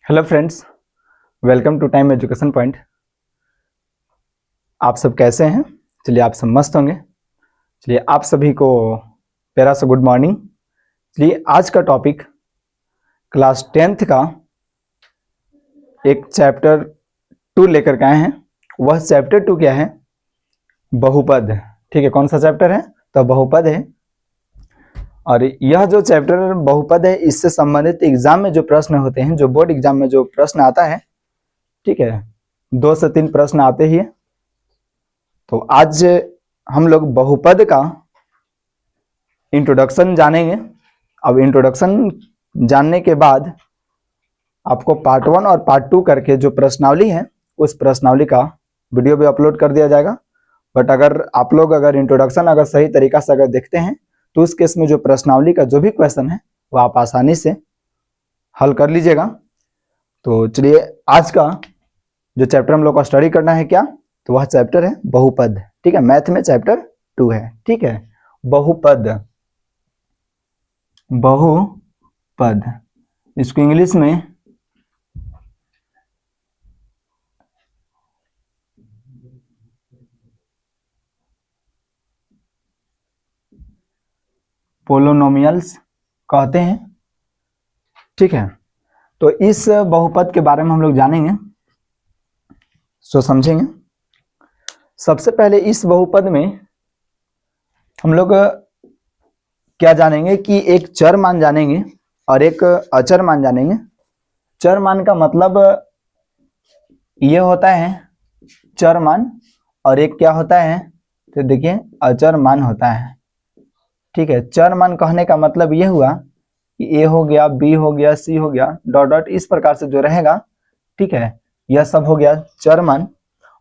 Hello friends, welcome to Time Education Point. आप सब कैसे हैं? चलिए, आप सब मस्त होंगे। चलिए, आप सभी को प्यारा सा गुड मॉर्निंग। चलिए, आज का टॉपिक क्लास 10th का एक चैप्टर 2 लेकर के आए हैं। वह चैप्टर 2 क्या है? बहुपद। ठीक है, कौन सा चैप्टर है? तो बहुपद है। और यह जो चैप्टर बहुपद है, इससे संबंधित एग्जाम में जो प्रश्न होते हैं, जो बोर्ड एग्जाम में जो प्रश्न आता है, ठीक है, 2 से 3 प्रश्न आते ही है। तो आज हम लोग बहुपद का इंट्रोडक्शन जानेंगे। अब इंट्रोडक्शन जानने के बाद आपको पार्ट 1 और पार्ट 2 करके जो प्रश्नावली है, उस प्रश्नावली का वीडियो भी अपलोड कर दिया जाएगा। बट अगर आप लोग इंट्रोडक्शन अगर सही तरीका से अगर देखते हैं, तो उस केस में जो प्रश्नावली का जो भी क्वेश्चन है, वो आप आसानी से हल कर लीजिएगा। तो चलिए, आज का जो चैप्टर हम लोग को स्टडी करना है क्या, तो वह चैप्टर है बहुपद। ठीक है, मैथ में चैप्टर 2 है। ठीक है, बहुपद। बहुपद, इसको इंग्लिश में पोलोनोमियल्स कहते हैं। ठीक है, तो इस बहुपद के बारे में हम लोग जानेंगे, सो समझेंगे। सबसे पहले इस बहुपद में हम लोग क्या जानेंगे कि एक चर मान जानेंगे और एक अचर मान जानेंगे। चर मान का मतलब ये होता है चर मान, और एक क्या होता है, तो देखिए अचर मान होता है। ठीक है, चर मान कहने का मतलब ये हुआ कि ए हो गया, बी हो गया, सी हो गया, डॉट डॉट इस प्रकार से जो रहेगा। ठीक है, यह सब हो गया चर मान।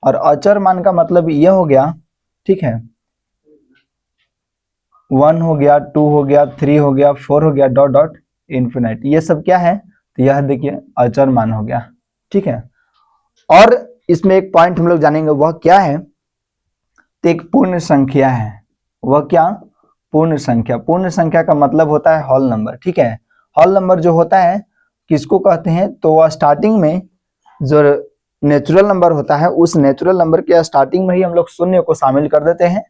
और अचर मान का मतलब ये हो गया, ठीक है, 1 हो गया, 2 हो गया, 3 हो गया, 4 हो गया, डॉट डॉट इन्फिनाइट। ये सब क्या है, तो यह देखिए अचर मान हो गया। ठीक है, और इसमें एक पॉइंट हम लोग जानेंगे, वह क्या है, तो एक पूर्ण संख्या है। वह क्या? पूर्ण संख्या। पूर्ण संख्या का मतलब होता है होल नंबर। ठीक है, होल नंबर जो होता है किसको कहते हैं, तो वह स्टार्टिंग में जो नेचुरल नंबर होता है, उस नेचुरल नंबर के स्टार्टिंग में ही हम लोग शून्य को शामिल कर देते हैं।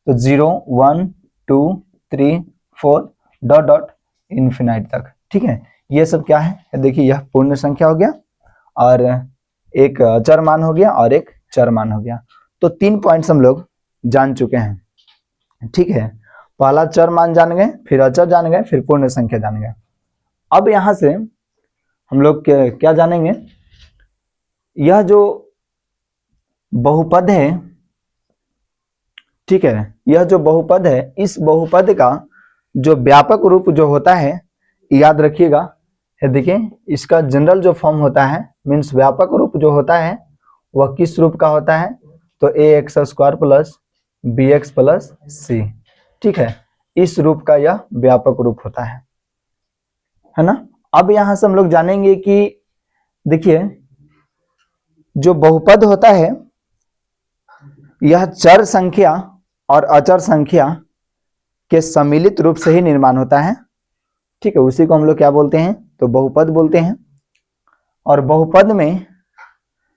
तो 0, 1, 2, 3, 4 डॉट डॉट इन्फिनाइट तक। ठीक है, ये सब क्या है, देखिए यह पूर्ण संख्या हो गया, और एक चर मान हो गया, और एक चर मान हो गया। तो 3 पॉइंट्स हम लोग जान चुके हैं। ठीक है, पहला चर मान जान गए, फिर अचर जान गए, फिर पूर्ण संख्या जान गए। अब यहां से हम लोग क्या जानेंगे, यह जो बहुपद है, ठीक है, यह जो बहुपद है, इस बहुपद का जो व्यापक रूप जो होता है, याद रखिएगा। देखिए, इसका जनरल जो फॉर्म होता है, मीन्स व्यापक रूप जो होता है, वह किस रूप का होता है, तो ax² plus bx plus c। ठीक है, इस रूप का यह व्यापक रूप होता है ना। अब यहां से हम लोग जानेंगे कि देखिए, जो बहुपद होता है, यह चर संख्या और अचर संख्या के सम्मिलित रूप से ही निर्माण होता है। ठीक है, उसी को हम लोग क्या बोलते हैं, तो बहुपद बोलते हैं। और बहुपद में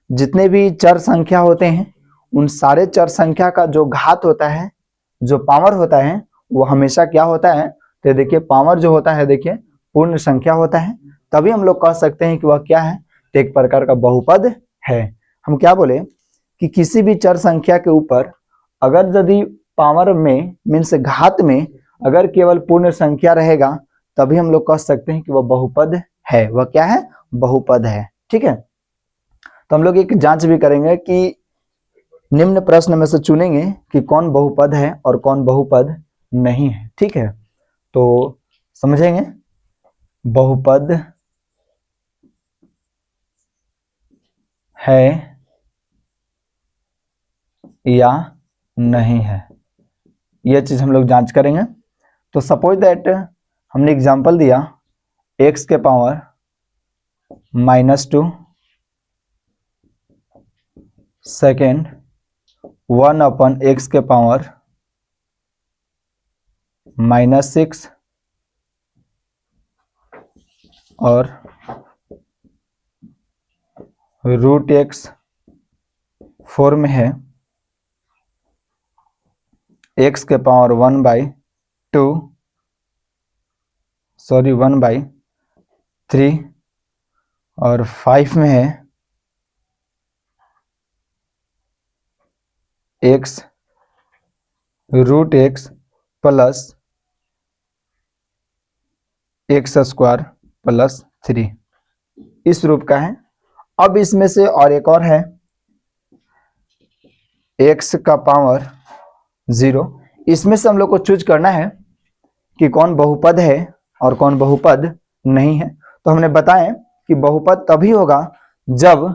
जितने भी चर संख्या होते हैं, उन सारे चर संख्या का जो घात होता है, जो पावर होता है, वो हमेशा क्या होता है, तो देखिए पावर जो होता है, देखिए पूर्ण संख्या होता है। तभी हम लोग कह सकते हैं कि वह क्या है, तो एक प्रकार का बहुपद है। हम क्या बोले कि किसी भी चर संख्या के ऊपर अगर यदि पावर में मीन्स घात में अगर केवल पूर्ण संख्या रहेगा, तभी हम लोग कह सकते हैं कि वह बहुपद है। वह क्या है, बहुपद है। ठीक है, तो हम लोग एक जांच भी करेंगे कि निम्न प्रश्न में से चुनेंगे कि कौन बहुपद है और कौन बहुपद नहीं है। ठीक है, तो समझेंगे बहुपद है या नहीं है, यह चीज हम लोग जांच करेंगे। तो सपोज दैट हमने एग्जांपल दिया x के पावर -2, सेकेंड 1/x के पावर -6, और रूट एक्स 4 में है एक्स के पावर 1/2 सॉरी 1/3 और 5 में है x root x plus x square plus 3 इस रूप का है। अब इसमें से और एक और है एक्स का पावर 0। इसमें से हम लोग को चूज करना है कि कौन बहुपद है और कौन बहुपद नहीं है। तो हमने बताया कि बहुपद तभी होगा जब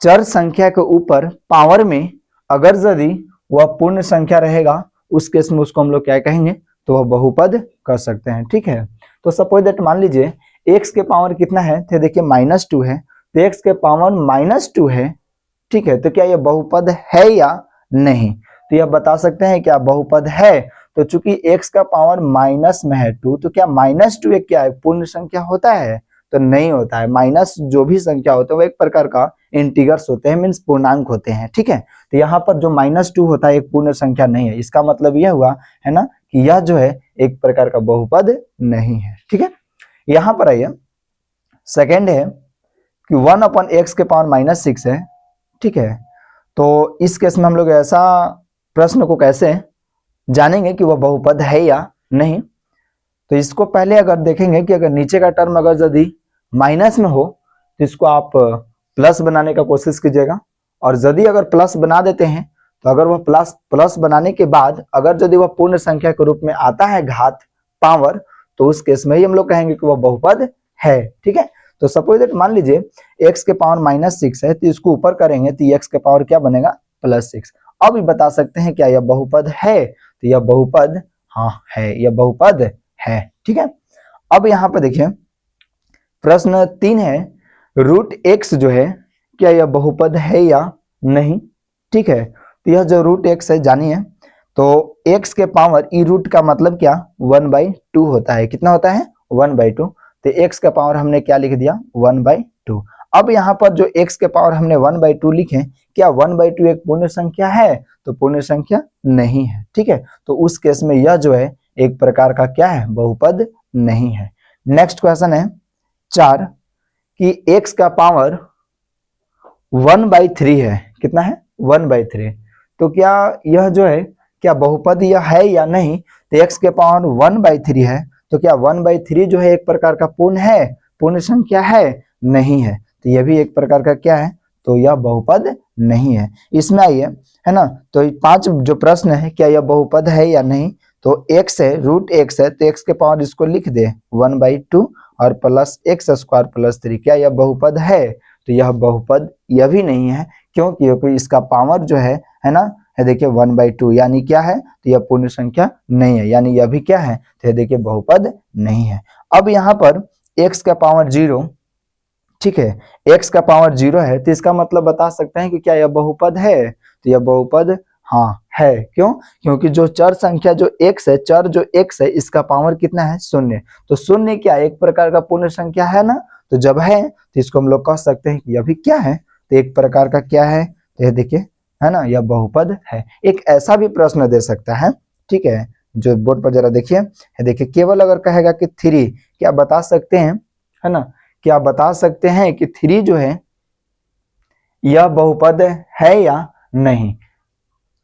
चर संख्या के ऊपर पावर में अगर यदि वह पूर्ण संख्या रहेगा उस केस में उसको हम लोग क्या कहेंगे, तो वह बहुपद कर सकते हैं। ठीक है, तो सपोज दैट मान लीजिए x के पावर कितना है, तो देखिए -2 है, तो x के पावर -2 है। ठीक है, तो क्या यह बहुपद है या नहीं, तो यह बता सकते हैं क्या बहुपद है। तो चूंकि x का पावर माइनस में है 2, तो क्या -2 एक क्या है पूर्ण संख्या होता है, तो नहीं होता है। माइनस जो भी संख्या होता है वो एक प्रकार का इंटीगर्स होते हैं, मीन्स पूर्णांक होते हैं। ठीक है, तो यहाँ पर जो -2 होता है एक पूर्ण संख्या नहीं है। इसका मतलब यह हुआ है ना कि यह जो है एक प्रकार का बहुपद नहीं है। ठीक है, यहाँ पर आइए सेकेंड है कि 1/x के पावर -6 है। ठीक है, तो इस केस में हम लोग ऐसा प्रश्न को कैसे जानेंगे कि वह बहुपद है या नहीं। तो इसको पहले अगर देखेंगे कि अगर नीचे का टर्म अगर यदि माइनस में हो तो इसको आप प्लस बनाने का कोशिश कीजिएगा, और यदि अगर प्लस बना देते हैं तो अगर वह प्लस बनाने के बाद अगर यदि वह पूर्ण संख्या के रूप में आता है घात पावर, तो उस केस में ही हम लोग कहेंगे कि वह बहुपद है। ठीक है, तो सपोज दैट मान लीजिए x के पावर -6 है, तो इसको ऊपर करेंगे तो x के पावर क्या बनेगा +6। अब ये बता सकते हैं क्या यह बहुपद है, तो यह बहुपद हाँ है, यह बहुपद है। ठीक है, अब यहाँ पर देखिए प्रश्न 3 है रूट एक्स जो है क्या यह बहुपद है या नहीं। ठीक है, तो यह जो रूट एक्स है जानिए, तो x के पावर ई रूट का मतलब क्या 1/2 होता है। कितना होता है 1/2, तो x का पावर हमने क्या लिख दिया 1/2। अब यहाँ पर जो x के पावर हमने 1/2 लिखे, क्या 1/2 एक पूर्ण संख्या है, तो पूर्ण संख्या नहीं है। ठीक है, तो उस केस में यह जो है एक प्रकार का क्या है बहुपद नहीं है। नेक्स्ट क्वेश्चन है 4 कि x का पावर 1/3 है। कितना है 1/3, तो क्या यह जो है क्या बहुपद यह है या नहीं। तो x के पावर 1/3 है, तो क्या 1/3 जो है एक प्रकार का पूर्ण है, पूर्ण संख्या है नहीं है, तो यह भी एक प्रकार का क्या है, तो यह बहुपद नहीं है। इसमें आइए है ना, तो 5 जो प्रश्न है क्या यह बहुपद है या नहीं। तो x है रूट x है, तो x के पावर इसको लिख दे 1/2 और प्लस एक्स स्क्वायर प्लस 3, क्या यह बहुपद है, तो यह बहुपद यह भी नहीं है। क्यों, क्योंकि इसका पावर जो है ना, है देखिए 1/2 यानी क्या है, तो यह पूर्ण संख्या नहीं है, यानी यह भी क्या है, तो देखिए बहुपद नहीं है। अब यहाँ पर x का पावर 0, ठीक है, x का पावर 0 है, तो इसका मतलब बता सकते हैं कि क्या यह बहुपद है, तो यह बहुपद हाँ है। क्यों, क्योंकि जो चर संख्या जो x है, चर जो x है इसका पावर कितना है 0, तो 0 क्या एक प्रकार का पूर्ण संख्या है ना, तो जब है तो इसको हम लोग कह सकते हैं कि यह भी क्या है, तो एक प्रकार का क्या है, तो यह देखिए है ना, यह बहुपद है। एक ऐसा भी प्रश्न दे सकता है, ठीक है, जो बोर्ड पर जरा देखिए, देखिए केवल अगर कहेगा कि 3, क्या बता सकते हैं, है ना, क्या बता सकते हैं कि 3 जो है यह बहुपद है या नहीं।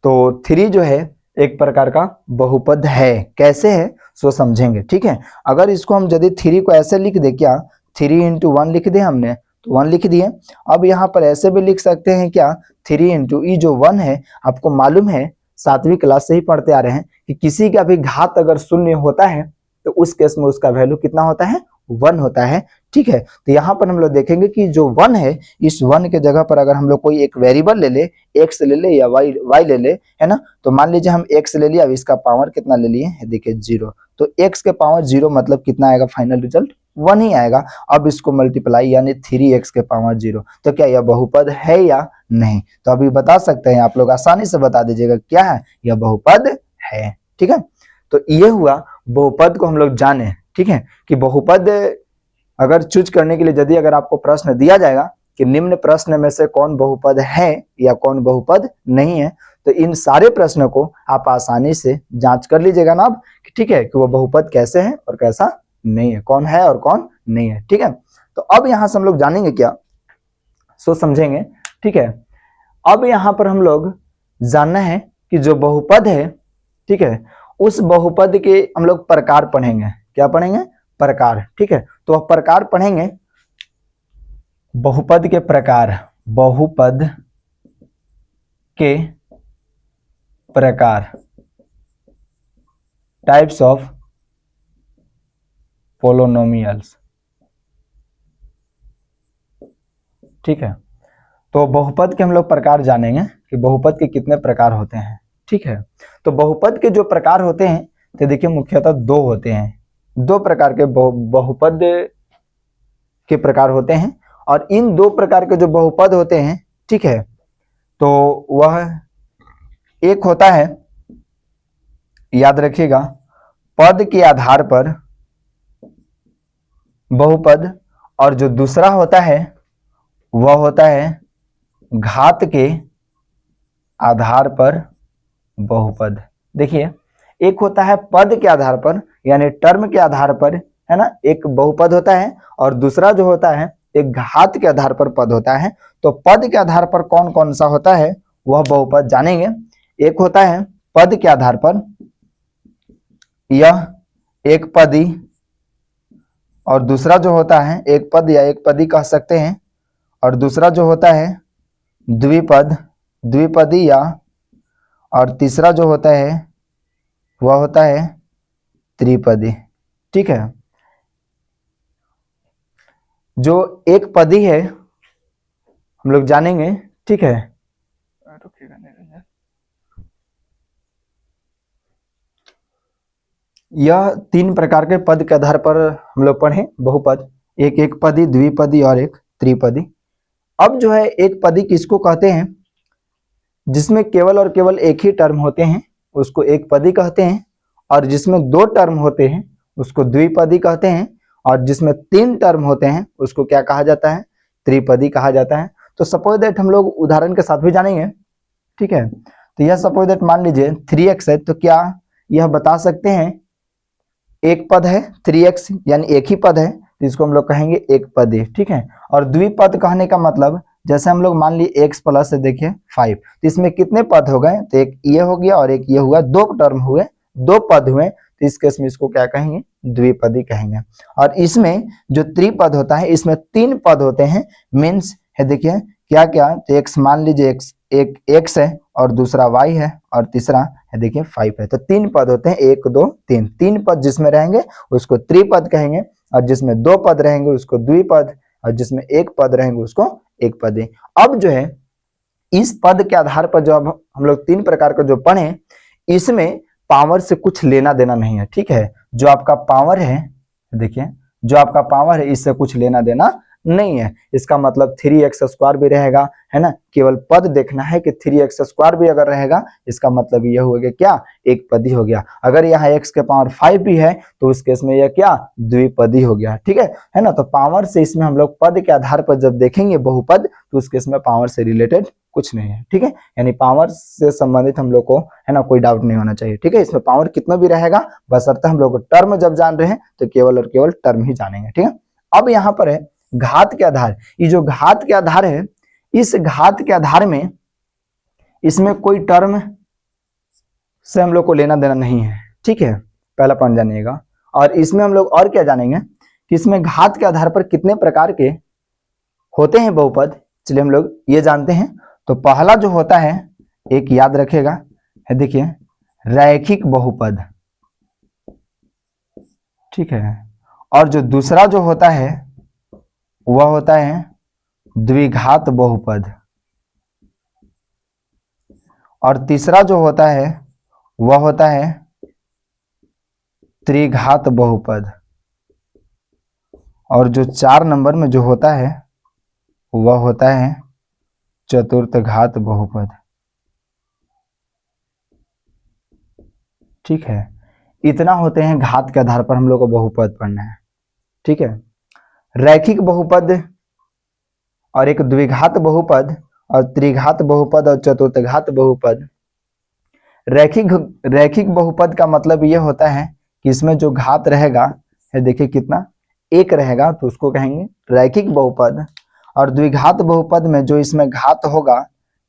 तो 3 जो है एक प्रकार का बहुपद है। कैसे है सो समझेंगे। ठीक है, अगर इसको हम यदि 3 को ऐसे लिख दे, क्या 3 × 1 लिख दे हमने, तो 1 लिख दिए। अब यहाँ पर ऐसे भी लिख सकते हैं क्या 3 × ई जो 1 है, आपको मालूम है 7वीं क्लास से ही पढ़ते आ रहे हैं कि किसी का भी घात अगर 0 होता है तो उस केस में उसका वैल्यू कितना होता है 1 होता है। ठीक है, तो यहाँ पर हम लोग देखेंगे कि जो 1 है, इस 1 के जगह पर अगर हम लोग कोई एक वेरिएबल ले ले, x ले ले या y ले ले, है ना, तो मान लीजिए हम x ले लिया, अब इसका पावर कितना ले लिए, देखिए 0, तो x के पावर 0 मतलब कितना आएगा, फाइनल रिजल्ट 1 ही आएगा। अब इसको मल्टीप्लाई यानी 3x के पावर 0, तो क्या यह बहुपद है या नहीं, तो अभी बता सकते हैं आप लोग, आसानी से बता दीजिएगा क्या है, यह बहुपद है। ठीक है, तो ये हुआ बहुपद को हम लोग जाने। ठीक है, कि बहुपद अगर चूज करने के लिए यदि अगर आपको प्रश्न दिया जाएगा कि निम्न प्रश्न में से कौन बहुपद है या कौन बहुपद नहीं है, तो इन सारे प्रश्नों को आप आसानी से जांच कर लीजिएगा ना अब, ठीक है, कि वो बहुपद कैसे है और कैसा नहीं है, कौन है और कौन नहीं है। ठीक है, तो अब यहां से हम लोग जानेंगे क्या, सो समझेंगे। ठीक है, अब यहां पर हम लोग जानना है कि जो बहुपद है, ठीक है, उस बहुपद के हम लोग प्रकार पढ़ेंगे। क्या पढ़ेंगे? प्रकार। ठीक है, तो प्रकार पढ़ेंगे बहुपद के प्रकार, बहुपद के प्रकार, टाइप्स ऑफ पोलोनोमियल्स। ठीक है, तो बहुपद के हम लोग प्रकार जानेंगे कि बहुपद के कितने प्रकार होते हैं। ठीक है, तो बहुपद के जो प्रकार होते हैं तो देखिए मुख्यतः दो होते हैं, दो प्रकार के बहुपद के प्रकार होते हैं। और इन दो प्रकार के जो बहुपद होते हैं, ठीक है, तो वह एक होता है, याद रखिएगा, पद के आधार पर बहुपद, और जो दूसरा होता है वह होता है घात के आधार पर बहुपद। देखिए, एक होता है पद के आधार पर यानी टर्म के आधार पर, है ना, एक बहुपद होता है, और दूसरा जो होता है एक घात के आधार पर पद होता है। तो पद के आधार पर कौन कौन सा होता है वह बहुपद जानेंगे। एक होता है पद के आधार पर, यह एक पदी, और दूसरा जो होता है एक पद या एक पदी कह सकते हैं, और दूसरा जो होता है द्विपद, द्विपदी, या और तीसरा जो होता है वह होता है त्रिपदी। ठीक है, जो एक पदी है हम लोग जानेंगे। ठीक है, यह तीन प्रकार के पद के आधार पर हम लोग पढ़े बहुपद, एक एक पदी, द्विपदी और एक त्रिपदी। अब जो है एक पदी किसको कहते हैं? जिसमें केवल और केवल एक ही टर्म होते हैं उसको एक पदी कहते हैं, और जिसमें दो टर्म होते हैं उसको द्विपदी कहते हैं, और जिसमें तीन टर्म होते हैं उसको क्या कहा जाता है? त्रिपदी कहा जाता है। तो सपोज दैट हम लोग उदाहरण के साथ भी जानेंगे। ठीक है, तो यह सपोज दैट मान लीजिए 3x है, तो क्या यह बता सकते हैं एक पद है 3x यानी एक ही पद है, तो इसको हम लोग कहेंगे एक पदी। ठीक है, और द्विपद कहने का मतलब जैसे हम लोग मान लिए x प्लस देखिए 5, तो इसमें कितने पद हो गए? तो एक ये हो गया और एक ये हुआ, दो टर्म हुए, दो पद हुए, तो इस केस में इसको क्या कहेंगे? द्विपदी कहेंगे। और इसमें जो त्रिपद होता है इसमें तीन पद होते हैं, मीन्स है देखिए क्या क्या, तो x मान लीजिए एक x है और दूसरा y है और तीसरा है देखिए 5 है, तो तीन पद होते हैं, एक दो तीन, तीन पद जिसमें रहेंगे उसको त्रिपद कहेंगे, और जिसमें दो पद रहेंगे उसको द्विपद, और जिसमें एक पद रहेंगे उसको एक पदी। अब जो है इस पद के आधार पर जो अब हम लोग तीन प्रकार का जो पढ़े, इसमें पावर से कुछ लेना देना नहीं है। ठीक है, जो आपका पावर है देखिए, जो आपका पावर है इससे कुछ लेना देना नहीं है। इसका मतलब 3x² भी रहेगा, है ना, केवल पद देखना है कि 3x² भी अगर रहेगा इसका मतलब यह हो गया क्या? एक पदी हो गया। अगर यहाँ x के पावर 5 भी है तो उस केस में यह क्या? द्विपदी हो गया। ठीक है ना, तो पावर से इसमें हम लोग पद के आधार पर जब देखेंगे बहुपद तो उस केस में पावर से रिलेटेड कुछ नहीं है। ठीक है, यानी पावर से संबंधित हम लोग को, है ना, कोई डाउट नहीं होना चाहिए। ठीक है, इसमें पावर कितना भी रहेगा, बशर्ते हम लोग टर्म जब जान रहे हैं तो केवल और केवल टर्म ही जानेंगे। ठीक है, अब यहाँ पर है घात के आधार। ये जो घात के आधार है, इस घात के आधार में इसमें कोई टर्म से हम लोग को लेना देना नहीं है। ठीक है, पहला पॉइंट जानिएगा। और इसमें हम लोग और क्या जानेंगे कि इसमें घात के आधार पर कितने प्रकार के होते हैं बहुपद। चलिए हम लोग ये जानते हैं। तो पहला जो होता है, एक याद रखेगा, है देखिए रैखिक बहुपद। ठीक है, और जो दूसरा जो होता है वह होता है द्विघात बहुपद, और तीसरा जो होता है वह होता है त्रिघात बहुपद, और जो 4 नंबर में जो होता है वह होता है चतुर्थ घात बहुपद। ठीक है, इतना होते हैं घात के आधार पर हम लोग को बहुपद पढ़ना है। ठीक है, रैखिक बहुपद और एक द्विघात बहुपद और त्रिघात बहुपद और चतुर्थघात बहुपद। रैखिक रैखिक बहुपद का मतलब ये होता है कि इसमें जो घात रहेगा है देखिए कितना, एक रहेगा, तो उसको कहेंगे रैखिक बहुपद। और द्विघात बहुपद में जो इसमें घात होगा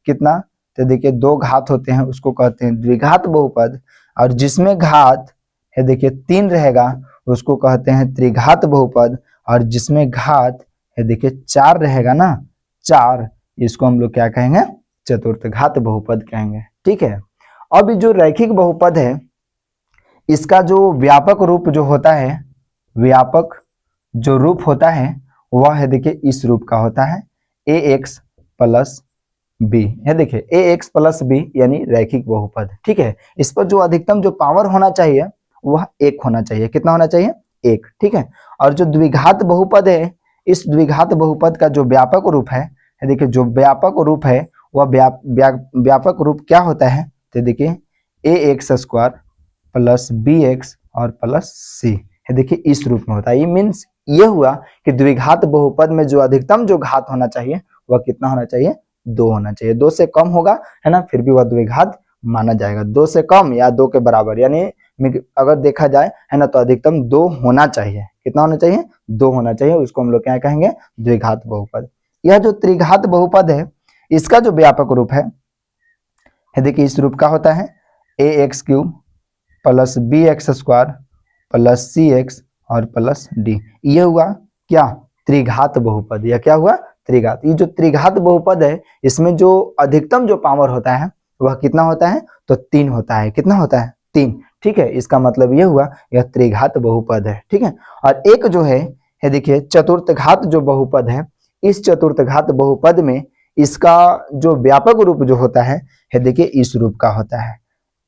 कितना, तो देखिए दो घात होते हैं, उसको कहते हैं द्विघात बहुपद। और जिसमें घात है देखिए 3 रहेगा उसको कहते हैं त्रिघात बहुपद। और जिसमें घात है देखिए 4 रहेगा ना, 4, इसको हम लोग क्या कहेंगे, चतुर्थघात बहुपद कहेंगे। ठीक है। अब जो रैखिक बहुपद है इसका जो व्यापक रूप जो होता है, व्यापक जो रूप होता है वह है देखिए इस रूप का होता है, ax प्लस बी है। देखिए ax प्लस बी यानी रैखिक बहुपद। ठीक है। इस पर जो अधिकतम जो पावर होना चाहिए वह 1 होना चाहिए। कितना होना चाहिए, 1। ठीक है। और जो द्विघात बहुपद है, इस द्विघात बहुपद का जो व्यापक रूप है देखिए, जो व्यापक रूप है वह व्यापक रूप क्या होता है, तो देखिए ax स्क्वायर प्लस bx और प्लस c है देखिए इस रूप में होता है। ये मीन्स ये हुआ कि द्विघात बहुपद में जो अधिकतम जो घात होना चाहिए वह कितना होना चाहिए, 2 होना चाहिए। 2 से कम होगा है ना, फिर भी वह द्विघात माना जाएगा। 2 से कम या 2 के बराबर, यानी अगर देखा जाए है ना, तो अधिकतम 2 होना चाहिए। कितना होना चाहिए, 2 होना चाहिए। उसको हम लोग क्या कहेंगे, द्विघात बहुपद। यह जो त्रिघात बहुपद है इसका जो व्यापक रूप है देखिए इस रूप का होता है, ax cube plus bx square plus cx और प्लस d। ये हुआ क्या, त्रिघात बहुपद। या क्या हुआ, त्रिघात। ये जो त्रिघात बहुपद है इसमें जो अधिकतम जो पावर होता है वह कितना होता है, तो 3 होता है। कितना होता है, 3। ठीक है। इसका मतलब ये हुआ यह त्रिघात बहुपद है। ठीक है। और एक जो है देखिए चतुर्थघात जो बहुपद है, इस चतुर्थघात बहुपद में इसका जो व्यापक रूप जो होता है देखिए इस रूप का होता है,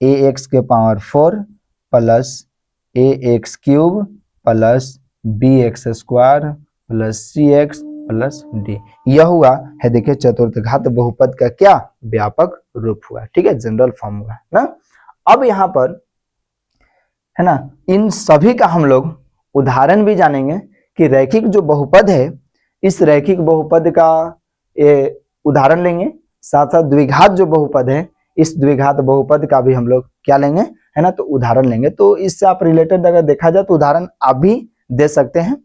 ax के power 4 plus ax cube plus bx square plus cx plus d। यह हुआ है देखिए चतुर्थघात बहुपद का क्या, व्यापक रूप हुआ। ठीक है, जनरल फॉर्म हुआ ना। अब यहाँ पर है ना, इन सभी का हम लोग उदाहरण भी जानेंगे कि रैखिक जो बहुपद है इस रैखिक बहुपद का उदाहरण लेंगे। साथ साथ द्विघात जो बहुपद है इस द्विघात बहुपद का भी हम लोग क्या लेंगे, है ना, तो उदाहरण लेंगे। तो इससे आप रिलेटेड अगर देखा जाए तो उदाहरण आप भी दे सकते हैं।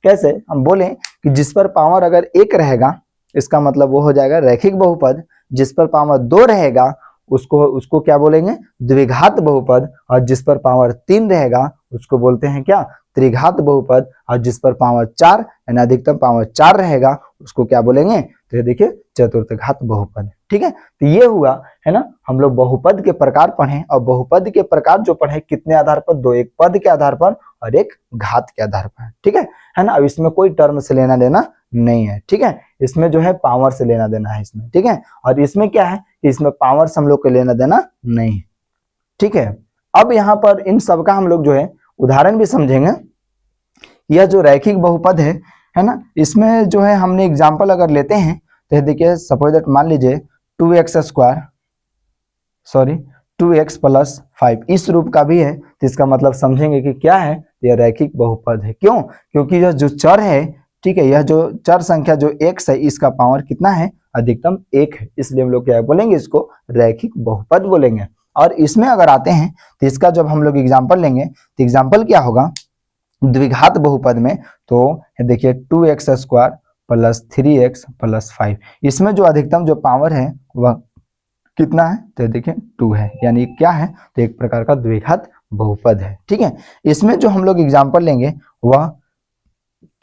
कैसे, हम बोले कि जिस पर पावर अगर 1 रहेगा इसका मतलब वो हो जाएगा रैखिक बहुपद। जिस पर पावर 2 रहेगा उसको क्या बोलेंगे, द्विघात बहुपद। और जिस पर पावर 3 रहेगा उसको बोलते हैं क्या, त्रिघात बहुपद। और जिस पर पावर 4 यानी अधिकतम पावर 4 रहेगा उसको क्या बोलेंगे, तो ये देखिए चतुर्थघात बहुपद। ठीक है। तो ये हुआ है ना, हम लोग बहुपद के प्रकार पढ़े। और बहुपद के प्रकार जो पढ़े कितने आधार पर, 2, एक पद के आधार पर और एक घात के आधार पर। ठीक है ना। अब इसमें कोई टर्म से लेना देना नहीं है। ठीक है। इसमें जो है पावर से लेना देना है इसमें। ठीक है। और इसमें क्या है कि इसमें पावर से हम लोग को लेना देना नहीं। ठीक है। अब यहाँ पर इन सब का हम लोग जो है उदाहरण भी समझेंगे। यह जो रैखिक बहुपद है ना, इसमें जो है हमने एग्जाम्पल अगर लेते हैं तो देखिए सपोज दैट मान लीजिए 2x square sorry 2x plus 5 इस रूप का भी है, तो इसका मतलब समझेंगे कि क्या है, यह रैखिक बहुपद है। क्यों, क्योंकि यह जो चर है, ठीक है, यह जो चर संख्या जो x है इसका पावर कितना है, अधिकतम 1 है। इसलिए हम लोग क्या बोलेंगे, इसको रैखिक बहुपद बोलेंगे। और इसमें अगर आते हैं तो इसका जब हम लोग एग्जाम्पल लेंगे तो एग्जाम्पल क्या होगा द्विघात बहुपद में, तो देखिए 2x square plus 3x plus 5। इसमें जो अधिकतम जो पावर है वह कितना है, तो देखिए 2 है, यानी क्या है, तो एक प्रकार का द्विघात बहुपद है। ठीक है। इसमें जो हम लोग एग्जाम्पल लेंगे वह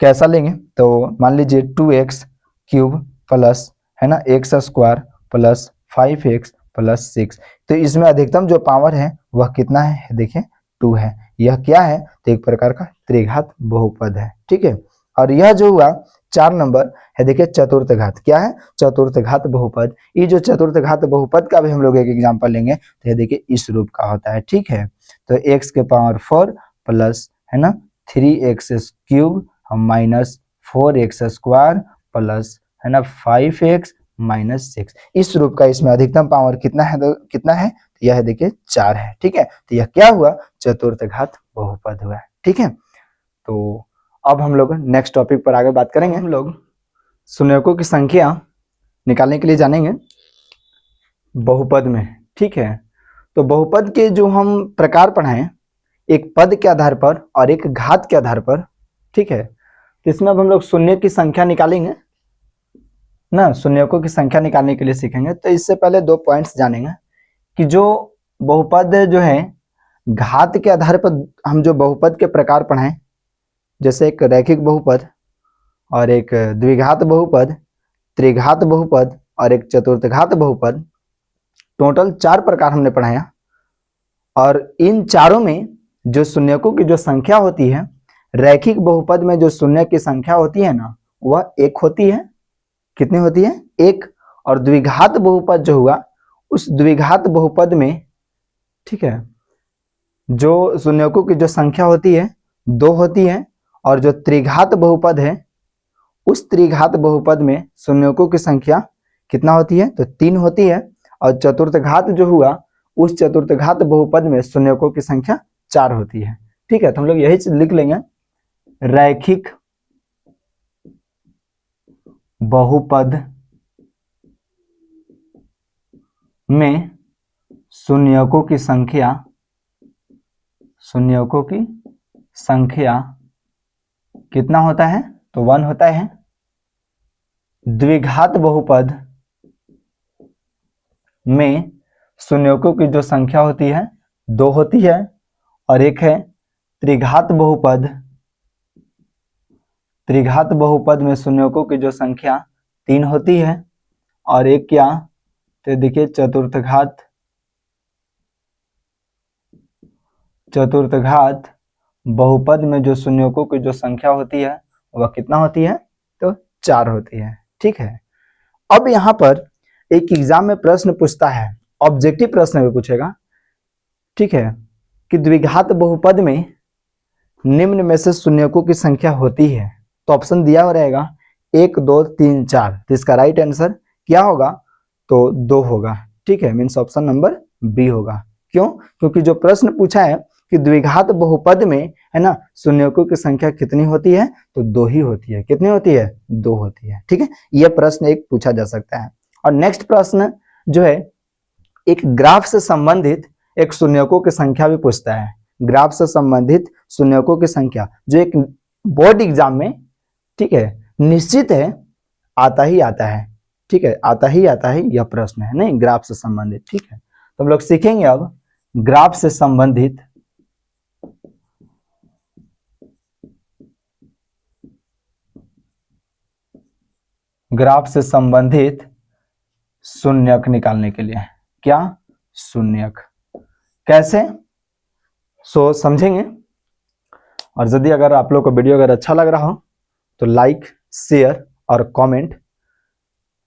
कैसा लेंगे, तो मान लीजिए 2x क्यूब प्लस है ना x square plus 5x plus 6। तो इसमें अधिकतम जो पावर है वह कितना है, देखिए 2 है। यह क्या है, तो एक प्रकार का त्रिघात बहुपद है। ठीक है। और यह जो हुआ 4 नंबर है देखिए चतुर्थघात, क्या है, चतुर्थघात बहुपद। ये जो चतुर्थघात बहुपद का भी हम लोग एक एग्जांपल लेंगे तो ये देखिए इस रूप का होता है। ठीक है। तो x के पावर 4 प्लस है ना 3x cube minus 4x square plus है ना 5x माइनस 6 इस रूप का। इसमें अधिकतम पावर कितना है, तो कितना है, तो यह देखिए 4 है। ठीक है। तो यह क्या हुआ, चतुर्थघात बहुपद हुआ। ठीक है। तो अब हम लोग नेक्स्ट टॉपिक पर आगे बात करेंगे। हम लोग शून्यकों की संख्या निकालने के लिए जानेंगे बहुपद में। ठीक है, तो बहुपद के जो हम प्रकार पढ़ाएं, एक पद के आधार पर और एक घात के आधार पर। ठीक है, तो इसमें अब हम लोग शून्य की संख्या निकालेंगे ना, शून्यकों की संख्या निकालने के लिए सीखेंगे। तो इससे पहले दो पॉइंट्स जानेंगे कि जो बहुपद जो है घात के आधार पर हम जो बहुपद के प्रकार पढ़ाएं, जैसे एक रैखिक बहुपद और एक द्विघात बहुपद, त्रिघात बहुपद और एक चतुर्थघात बहुपद, टोटल 4 प्रकार हमने पढ़ाया। और इन चारों में जो शून्यकों की जो संख्या होती है, रैखिक बहुपद में जो शून्य की संख्या होती है ना, वह 1 होती है। कितनी होती है? 1। और द्विघात बहुपद जो हुआ, उस द्विघात बहुपद में, ठीक है, जो शून्यकों की जो संख्या होती है 2 होती है। और जो त्रिघात बहुपद है, उस त्रिघात बहुपद में शून्यकों की संख्या कितना होती है? तो 3 होती है। और चतुर्थघात जो हुआ, उस चतुर्थघात बहुपद में शून्यकों की संख्या 4 होती है। ठीक है, तो हम लोग यही चीज लिख लेंगे, रैखिक बहुपद में शून्यकों की संख्या कितना होता है? तो 1 होता है। द्विघात बहुपद में शून्यकों की जो संख्या होती है 2 होती है। और एक है त्रिघात बहुपद में शून्यकों की जो संख्या 3 होती है। और एक क्या? तो देखिए चतुर्थघात बहुपद में जो शून्यकों की जो संख्या होती है वह कितना होती है? तो 4 होती है। ठीक है, अब यहाँ पर एक एग्जाम में प्रश्न पूछता है, ऑब्जेक्टिव प्रश्न भी पूछेगा, ठीक है, कि द्विघात बहुपद में निम्न में से शून्यकों की संख्या होती है। तो ऑप्शन दिया हो रहेगा 1 2 3 4। तो इसका राइट आंसर क्या होगा? तो 2 होगा। ठीक है, मीन्स ऑप्शन नंबर बी होगा। क्यों? क्योंकि जो प्रश्न पूछा है कि द्विघात बहुपद में, है ना, शून्यकों की संख्या कितनी होती है? तो 2 ही होती है। कितनी होती है? 2 होती है। ठीक है, यह प्रश्न एक पूछा जा सकता है। और नेक्स्ट प्रश्न जो है, एक ग्राफ से संबंधित एक शून्यकों की संख्या भी पूछता है। ग्राफ से संबंधित शून्यकों की संख्या जो एक बोर्ड एग्जाम में, ठीक है, निश्चित है आता ही आता है। ठीक है, आता ही आता है, यह प्रश्न है नहीं, ग्राफ से संबंधित। ठीक है, तो हम लोग सीखेंगे अब ग्राफ से संबंधित शून्यक निकालने के लिए। क्या? शून्यक कैसे? सो समझेंगे। और यदि अगर आप लोग को वीडियो अगर अच्छा लग रहा हो तो लाइक, शेयर और कमेंट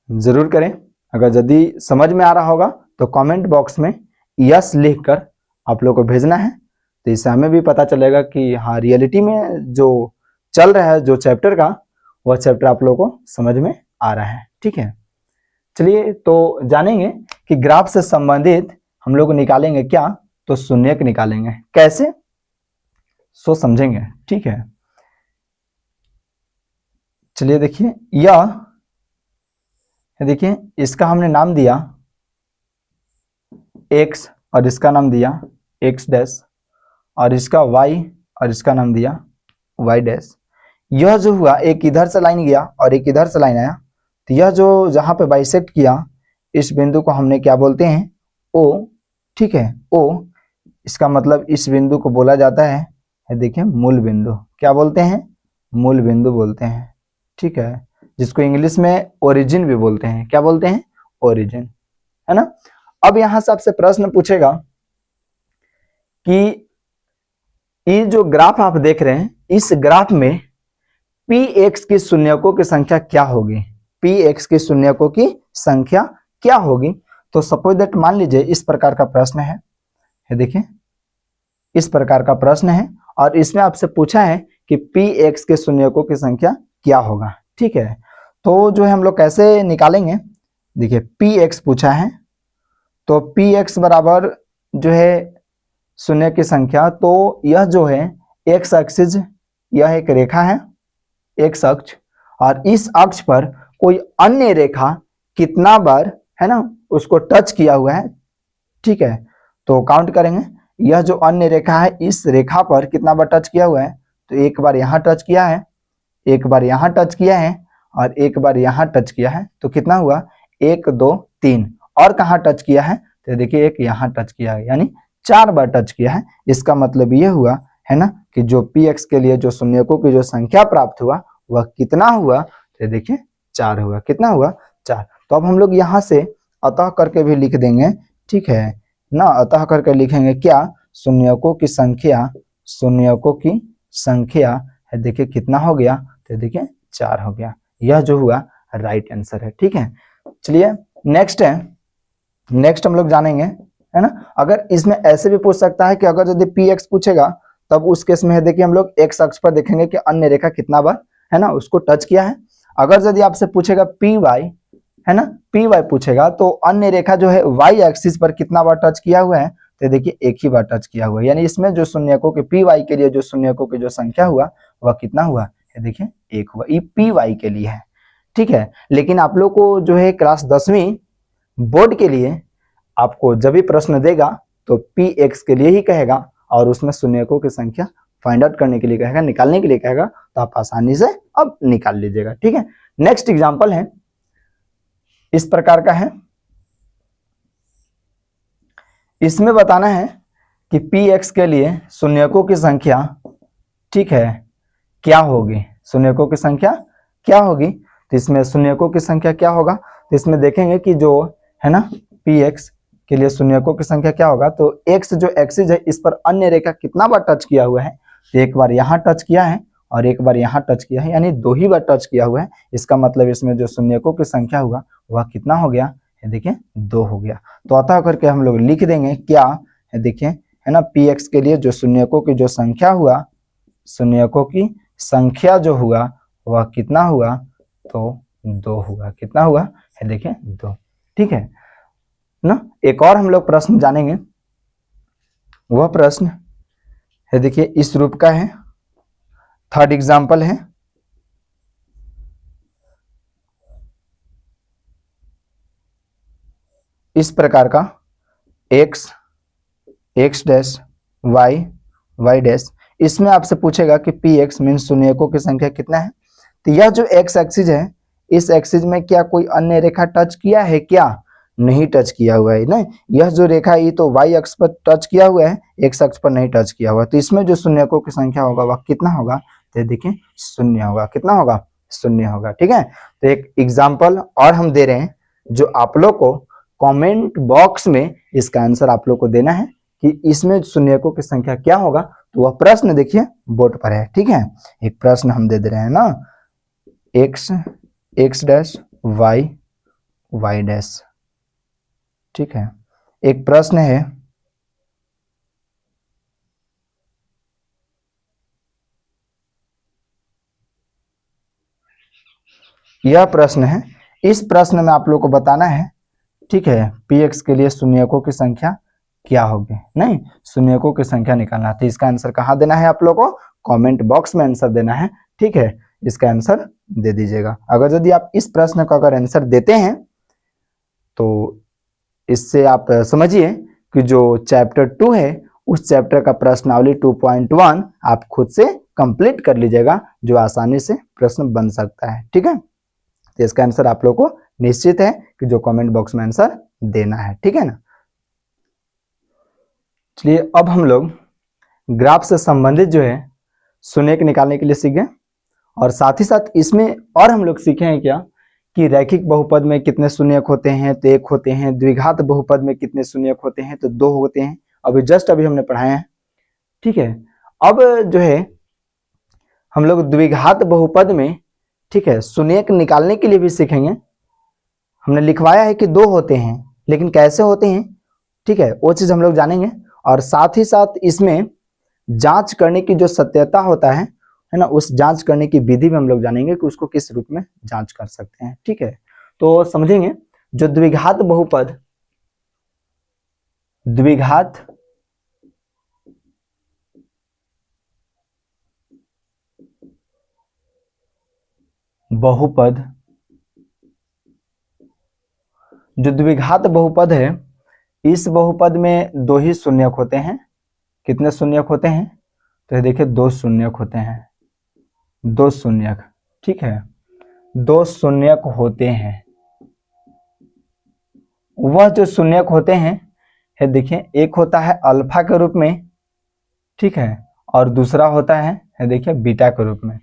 जरूर करें। अगर यदि समझ में आ रहा होगा तो कमेंट बॉक्स में यस लिखकर आप लोग को भेजना है। तो इससे हमें भी पता चलेगा कि हाँ, रियलिटी में जो चल रहा है जो चैप्टर का, वह चैप्टर आप लोग को समझ में आ रहा है। ठीक है, चलिए तो जानेंगे कि ग्राफ से संबंधित हम लोग निकालेंगे क्या? तो शून्यक निकालेंगे। कैसे? सो समझेंगे। ठीक है, चलिए देखिए, यह देखिए, इसका हमने नाम दिया x और इसका नाम दिया x डैश, और इसका y और इसका नाम दिया y डैश। यह जो हुआ, एक इधर से लाइन गया और एक इधर से लाइन आया, तो यह जो जहां पे बाइसेक्ट किया, इस बिंदु को हमने क्या बोलते हैं? O। ठीक है, O, इसका मतलब इस बिंदु को बोला जाता है, देखिए, मूल बिंदु। क्या बोलते हैं? मूल बिंदु बोलते हैं। ठीक है, जिसको इंग्लिश में ओरिजिन भी बोलते हैं। क्या बोलते हैं? ओरिजिन, है ना। अब यहां से आपसे प्रश्न पूछेगा कि ये जो ग्राफ आप देख रहे हैं, इस ग्राफ में px की शून्यकों की संख्या क्या होगी? px की शून्यकों की संख्या क्या होगी? तो सपोज दैट, मान लीजिए इस प्रकार का प्रश्न है, देखिए इस प्रकार का प्रश्न है, और इसमें आपसे पूछा है कि px के शून्यकों की संख्या क्या होगा। ठीक है, तो जो है हम लोग कैसे निकालेंगे? देखिए, px पूछा है, तो px बराबर जो है शून्य की संख्या, तो यह जो है x एक्सिस, यह एक रेखा है, एक अक्ष, और इस अक्ष पर कोई अन्य रेखा कितना बार है ना उसको टच किया हुआ है, ठीक है। तो काउंट करेंगे, यह जो अन्य रेखा है इस रेखा पर कितना बार टच किया हुआ है, तो एक बार यहाँ टच किया है, एक बार यहाँ टच किया है, और एक बार यहाँ टच किया है। तो कितना हुआ, 1 2 3। और कहाँ टच किया है, तो देखिए एक यहाँ टच किया है, यानी 4 बार टच किया है। इसका मतलब ये हुआ है ना कि जो px के लिए जो शून्यकों की जो संख्या प्राप्त हुआ वह कितना हुआ, तो देखिए 4 हुआ। कितना हुआ, 4। तो अब हम लोग यहाँ से अतः करके भी लिख देंगे, ठीक है ना। अतः करके लिखेंगे क्या, शून्यकों की संख्या, शून्यकों की संख्या है, देखिए कितना हो गया, तो देखिए 4 हो गया। यह जो हुआ राइट आंसर है, ठीक है। चलिए नेक्स्ट है, नेक्स्ट हम लोग जानेंगे, है ना। अगर इसमें ऐसे भी पूछ सकता है कि अगर यदि px पूछेगा तब उस केस में है देखिए हम लोग x अक्ष पर देखेंगे कि अन्य रेखा कितना बार है ना उसको टच किया है। अगर यदि आपसे पूछेगा py, है ना, py पूछेगा तो अन्य रेखा जो है y एक्सिस पर कितना बार टच किया हुआ है, तो देखिए एक ही बार टच किया हुआ है। यानी इसमें जो शून्यकों के py के लिए जो शून्यकों की जो संख्या हुआ वह कितना हुआ, देखिए 1 हुआ। ये py के लिए है, ठीक है। लेकिन आप लोग को जो है क्लास 10वीं बोर्ड के लिए आपको जब भी प्रश्न देगा तो px के लिए ही कहेगा और उसमें शून्यकों की संख्या फाइंड आउट करने के लिए कहेगा, निकालने के लिए कहेगा, तो आप आसानी से अब निकाल लीजिएगा, ठीक है। नेक्स्ट एग्जांपल है, इस प्रकार का है। इसमें बताना है कि px के लिए शून्यकों की संख्या, ठीक है, क्या होगी, शून्यकों की संख्या क्या होगी। तो इसमें शून्यकों की संख्या क्या होगा, तो इसमें देखेंगे कि जो है ना px के लिए शून्यकों की संख्या क्या होगा। तो x जो एक्सिस है इस पर अन्य रेखा कितना बार टच किया हुआ है, तो एक बार यहाँ टच किया है और एक बार यहाँ टच किया है, यानी 2 ही बार टच किया हुआ है। इसका मतलब इसमें जो शून्यकों की संख्या हुआ वह कितना हो गया, देखिए 2 हो गया। तो अतः करके हम लोग लिख देंगे क्या है, देखिए है ना px के लिए जो शून्यकों की जो संख्या हुआ, शून्यकों की संख्या जो हुआ वह कितना हुआ, तो 2 हुआ। कितना हुआ है, देखिए 2, ठीक है ना। एक और हम लोग प्रश्न जानेंगे, वह प्रश्न है देखिए इस रूप का है, थर्ड एग्जांपल है। इस प्रकार का x x dash y y dash, इसमें आपसे पूछेगा कि px मीन शून्यकों की संख्या कितना है। तो यह जो x एक्सिस है इस एक्सिस में क्या कोई अन्य रेखा टच किया है, क्या नहीं टच किया हुआ है ना। यह जो रेखा है ये तो y अक्ष पर टच किया हुआ है, x अक्ष पर नहीं टच किया हुआ। तो इसमें जो शून्यकों की संख्या होगा वह कितना होगा, तो देखिए 0 होगा। कितना होगा, 0 होगा, ठीक है। तो एक एग्जाम्पल और हम दे रहे हैं जो आप लोग को कमेंट बॉक्स में इसका आंसर आप लोग को देना है कि इसमें शून्यकों की संख्या क्या होगा। तो वह प्रश्न देखिए बोर्ड पर है, ठीक है। एक प्रश्न हम दे रहे हैं ना, x x dash y y dash, ठीक है। एक प्रश्न है, यह प्रश्न है। इस प्रश्न में आप लोग को बताना है, ठीक है, px के लिए शून्यकों की संख्या क्या होगी, नहीं शून्यकों की संख्या निकालना। तो इसका आंसर कहाँ देना है, आप लोग को कमेंट बॉक्स में आंसर देना है, ठीक है। इसका आंसर दे दीजिएगा। अगर यदि आप इस प्रश्न का अगर आंसर देते हैं तो इससे आप समझिए कि जो चैप्टर 2 है उस चैप्टर का प्रश्नावली 2.1 आप खुद से कंप्लीट कर लीजिएगा, जो आसानी से प्रश्न बन सकता है, ठीक है। तो इसका आंसर आप लोग को निश्चित है कि जो कमेंट बॉक्स में आंसर देना है, ठीक है ना। चलिए अब हम लोग ग्राफ से संबंधित जो है शून्यक निकालने के लिए सीखे, और साथ ही साथ इसमें और हम लोग सीखे हैं क्या कि रैखिक बहुपद में कितने शून्यक होते हैं, तो 1 होते हैं। द्विघात बहुपद में कितने शून्यक होते हैं, तो 2 होते हैं। अभी हमने पढ़ाया है, ठीक है। अब जो है हम लोग द्विघात बहुपद में, ठीक है, शून्यक निकालने के लिए भी सीखेंगे। हमने लिखवाया है कि 2 होते हैं, लेकिन कैसे होते हैं, ठीक है, वो चीज हम लोग जानेंगे। और साथ ही साथ इसमें जांच करने की जो सत्यता होता है ना, उस जांच करने की विधि में हम लोग जानेंगे कि उसको किस रूप में जांच कर सकते हैं, ठीक है। तो समझेंगे जो द्विघात बहुपद, द्विघात बहुपद, जो द्विघात बहुपद है, इस बहुपद में दो ही शून्यक होते हैं। कितने शून्यक होते हैं? तो ये देखिए दो शून्यक होते हैं, दो शून्यक, ठीक है, दो शून्यक होते हैं। वह जो शून्यक होते हैं, ये देखिए एक होता है अल्फा के रूप में, ठीक है, और दूसरा होता है ये देखिए बीटा के रूप में।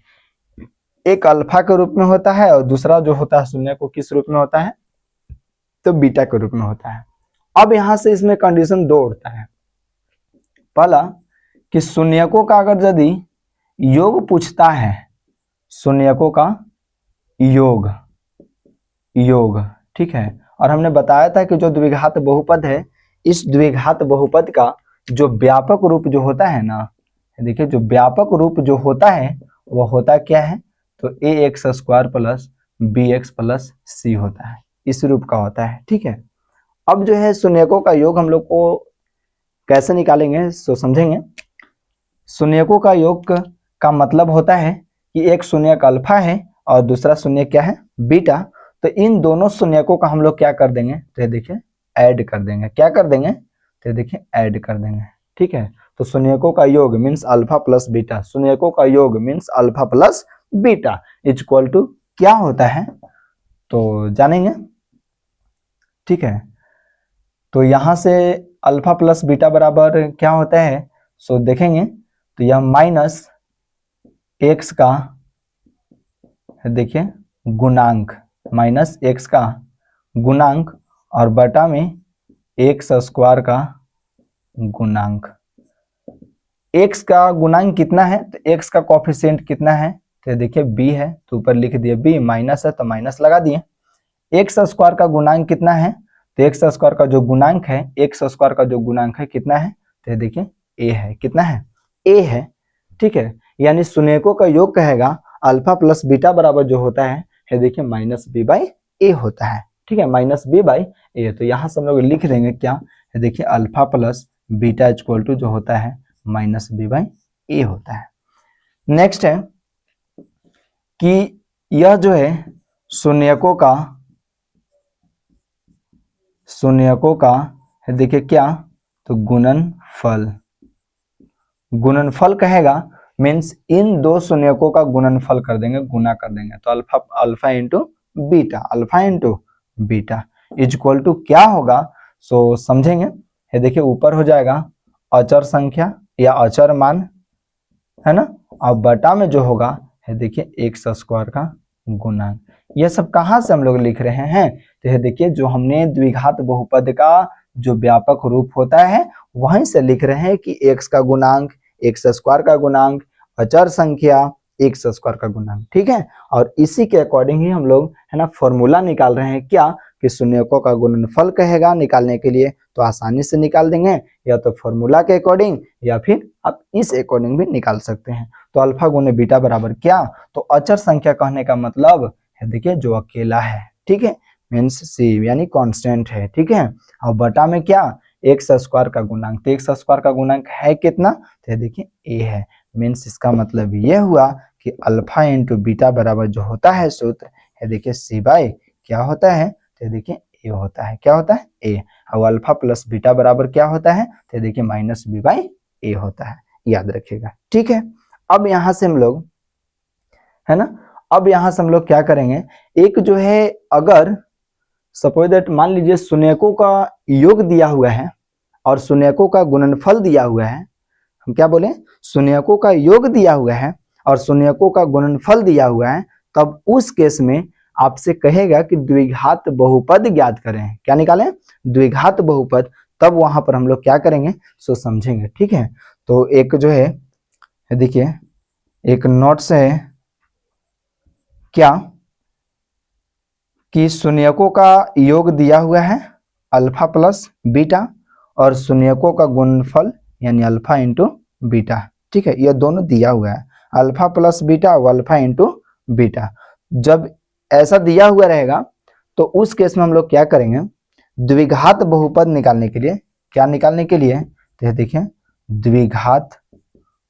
एक अल्फा के रूप में होता है और दूसरा जो होता है शून्य को किस रूप में होता है? तो बीटा के रूप में होता है। अब यहां से इसमें कंडीशन दो उठता है। पहला कि शून्यकों का अगर यदि योग पूछता है, शून्यकों का योग, योग, ठीक है, और हमने बताया था कि जो द्विघात बहुपद है, इस द्विघात बहुपद का जो व्यापक रूप जो होता है ना, देखिए जो व्यापक रूप जो होता है वह होता क्या है? तो ax² plus bx plus c होता है, इस रूप का होता है, ठीक है। अब जो है शून्यकों का योग हम लोग को कैसे निकालेंगे सो समझेंगे। शून्यकों का योग का मतलब होता है कि एक शून्यक अल्फा है और दूसरा शून्य क्या है? बीटा। तो इन दोनों शून्यकों का हम लोग क्या कर देंगे? तो ये देखिए ऐड कर देंगे। क्या कर देंगे? तो ये देखिए ऐड कर देंगे, ठीक है। तो शून्यकों का योग मीन्स अल्फा प्लस बीटा, शून्यकों का योग means alpha plus beta equal to क्या होता है तो जानेंगे, ठीक है। तो यहां से अल्फा प्लस बीटा बराबर क्या होता है सो देखेंगे। तो यह माइनस एक्स का देखिए गुणांक, माइनस एक्स का गुणांक और बटा में x² का गुणांक। x का गुणांक कितना है? तो x का कोफिशिएंट कितना है? तो देखिए b है, तो ऊपर लिख दिए b, माइनस है तो माइनस लगा दिए। x² का गुणांक कितना है? तो x² का जो गुणांक है, x² का जो गुणांक है कितना है? तो देखिए a है, कितना है? a है, ठीक है। यानी शून्यकों का योग कहेगा अल्फा प्लस बीटा बराबर जो होता है ये देखिए माइनस b बाई ए होता है, ठीक है, माइनस b बाई ए। तो यहाँ से हम लोग लिख देंगे क्या? ये देखिए alpha plus beta equal to जो होता है माइनस b बाई ए होता है। नेक्स्ट है कि यह जो है शून्यकों का देखिए क्या? तो गुणनफल, गुणनफल कहेगा मीन्स इन दो शून्यकों का गुणनफल कर देंगे, गुना कर देंगे। तो alpha into beta, alpha into beta equal to क्या होगा सो समझेंगे। ये देखिए ऊपर हो जाएगा अचर संख्या या अचर मान, है ना, और बटा में जो होगा ये देखिए x² का गुणांक। ये सब कहाँ से हम लोग लिख रहे हैं? तो ये देखिए जो हमने द्विघात बहुपद का जो व्यापक रूप होता है वहीं से लिख रहे हैं कि x का गुणांक, x² का गुणांक, अचर संख्या, x² का गुणांक, ठीक है। और इसी के अकॉर्डिंग ही हम लोग है ना फॉर्मूला निकाल रहे हैं क्या? कि शून्यकों का गुणनफल कहेगा निकालने के लिए तो आसानी से निकाल देंगे, या तो फॉर्मूला के अकॉर्डिंग या फिर आप इस अकॉर्डिंग भी निकाल सकते हैं। तो अल्फा गुने बीटा बराबर क्या? तो अचर संख्या कहने का मतलब है देखिए जो अकेला है, ठीक है, मीन्स सी यानी कांस्टेंट है, ठीक है। और बटा में क्या? x² का गुणांक, तो x² का गुणांक है कितना? तो देखिए a है, मीन्स इसका मतलब ये हुआ कि अल्फा इंटू बीटा बराबर जो होता है सूत्र है देखिए सी बाई क्या होता है? तो देखिए ए होता है, क्या होता है? ए। और अल्फा प्लस बीटा बराबर क्या होता है? तो देखिए माइनस बी बाई ए होता है, याद रखिएगा, ठीक है। अब यहां से हम लोग है ना, अब यहां से हम लोग क्या करेंगे, एक जो है अगर सपोज दैट मान लीजिए शून्यकों का योग दिया हुआ है और शून्यकों का गुणनफल दिया हुआ है, हम क्या बोले? शून्यकों का योग दिया हुआ है और शून्यकों का गुणनफल दिया हुआ है, तब उस केस में आपसे कहेगा कि द्विघात बहुपद ज्ञात करें। क्या निकालें? द्विघात बहुपद। तब वहां पर हम लोग क्या करेंगे सो समझेंगे, ठीक है। तो एक जो है देखिए एक नोट्स है क्या कि शून्यकों का योग दिया हुआ है अल्फा प्लस बीटा और शून्यकों का गुणनफल यानी अल्फा इंटू बीटा, ठीक है, यह दोनों दिया हुआ है अल्फा प्लस बीटा और अल्फा इंटू बीटा। जब ऐसा दिया हुआ रहेगा तो उस केस में हम लोग क्या करेंगे? द्विघात बहुपद निकालने के लिए, क्या निकालने के लिए? तो देखिए द्विघात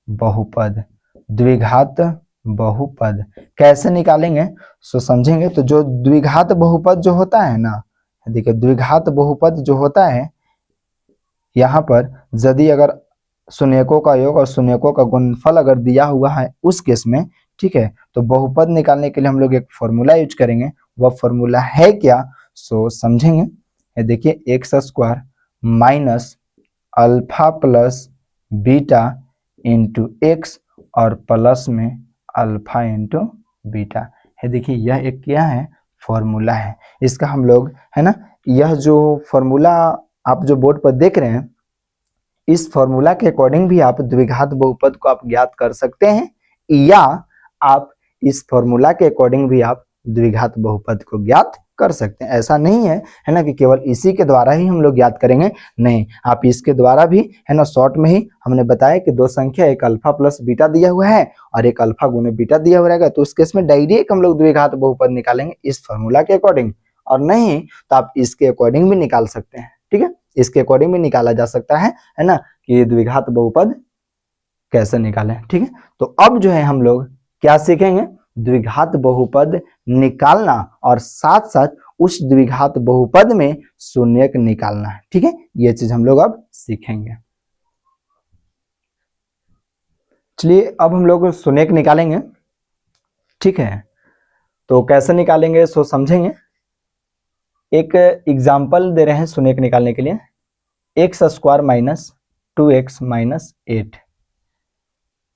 बहुपद, द्विघात बहुपद कैसे निकालेंगे सो समझेंगे। तो जो द्विघात बहुपद जो होता है ना, देखिए द्विघात बहुपद जो होता है, यहाँ पर यदि अगर शून्यकों का योग और शून्यकों का गुणनफल अगर दिया हुआ है उस केस में, ठीक है, तो बहुपद निकालने के लिए हम लोग एक फॉर्मूला यूज करेंगे। वह फॉर्मूला है क्या सो समझेंगे। ये देखिए x square minus alpha plus beta into x और प्लस में अल्फा इंटू बीटा है। देखिए यह एक क्या है, फॉर्मूला है। इसका हम लोग है ना, यह जो फॉर्मूला आप जो बोर्ड पर देख रहे हैं, इस फॉर्मूला के अकॉर्डिंग भी आप द्विघात बहुपद को आप ज्ञात कर सकते हैं, या आप इस फॉर्मूला के अकॉर्डिंग भी आप द्विघात बहुपद को ज्ञात कर सकते हैं। ऐसा नहीं है ना कि केवल इसी के द्वारा ही हम लोग ज्ञात करेंगे, नहीं, आप इसके द्वारा भी है ना, शॉर्ट में ही हमने बताया कि दो संख्या, एक अल्फा प्लस बीटा दिया हुआ है और एक अल्फा गुने बीटा दिया हुआ रहेगा, तो उस केस में डायरेक्ट हम लोग द्विघात बहुपद निकालेंगे इस फॉर्मूला के अकॉर्डिंग, और नहीं तो आप इसके अकॉर्डिंग भी निकाल सकते हैं। ठीक है, इसके अकॉर्डिंग भी निकाला जा सकता है ना, कि द्विघात बहुपद कैसे निकालें। ठीक है, तो अब जो है हम लोग क्या सीखेंगे, द्विघात बहुपद निकालना और साथ साथ उस द्विघात बहुपद में शून्यक निकालना है। ठीक है, ये चीज हम लोग अब सीखेंगे। चलिए अब हम लोग शून्यक निकालेंगे। ठीक है, तो कैसे निकालेंगे सो समझेंगे। एक एग्जाम्पल दे रहे हैं शून्यक निकालने के लिए, x square minus 2x minus 8।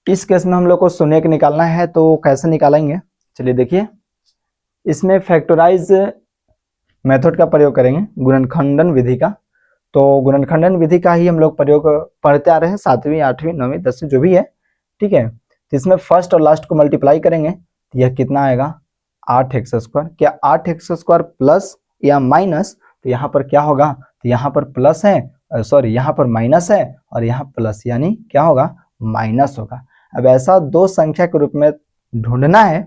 इस केस में हम लोग को शून्यक निकालना है, तो कैसे निकालेंगे चलिए देखिए। इसमें फैक्टराइज मेथड का प्रयोग करेंगे, गुणनखंडन विधि का। तो गुणनखंडन विधि का ही हम लोग प्रयोग पढ़ते आ रहे हैं, 7वीं 8वीं 9वीं 10वीं जो भी है। ठीक है, तो इसमें फर्स्ट और लास्ट को मल्टीप्लाई करेंगे तो यह कितना आएगा, 8x स्क्वायर। क्या 8x स्क्वायर प्लस या माइनस, तो यहाँ पर क्या होगा, तो यहाँ पर प्लस है, सॉरी यहाँ पर माइनस है और यहाँ प्लस, यानी क्या होगा, माइनस होगा। अब ऐसा दो संख्या के रूप में ढूंढना है,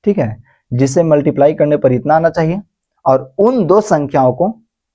ठीक है, जिसे मल्टीप्लाई करने पर इतना आना चाहिए, और उन दो संख्याओं को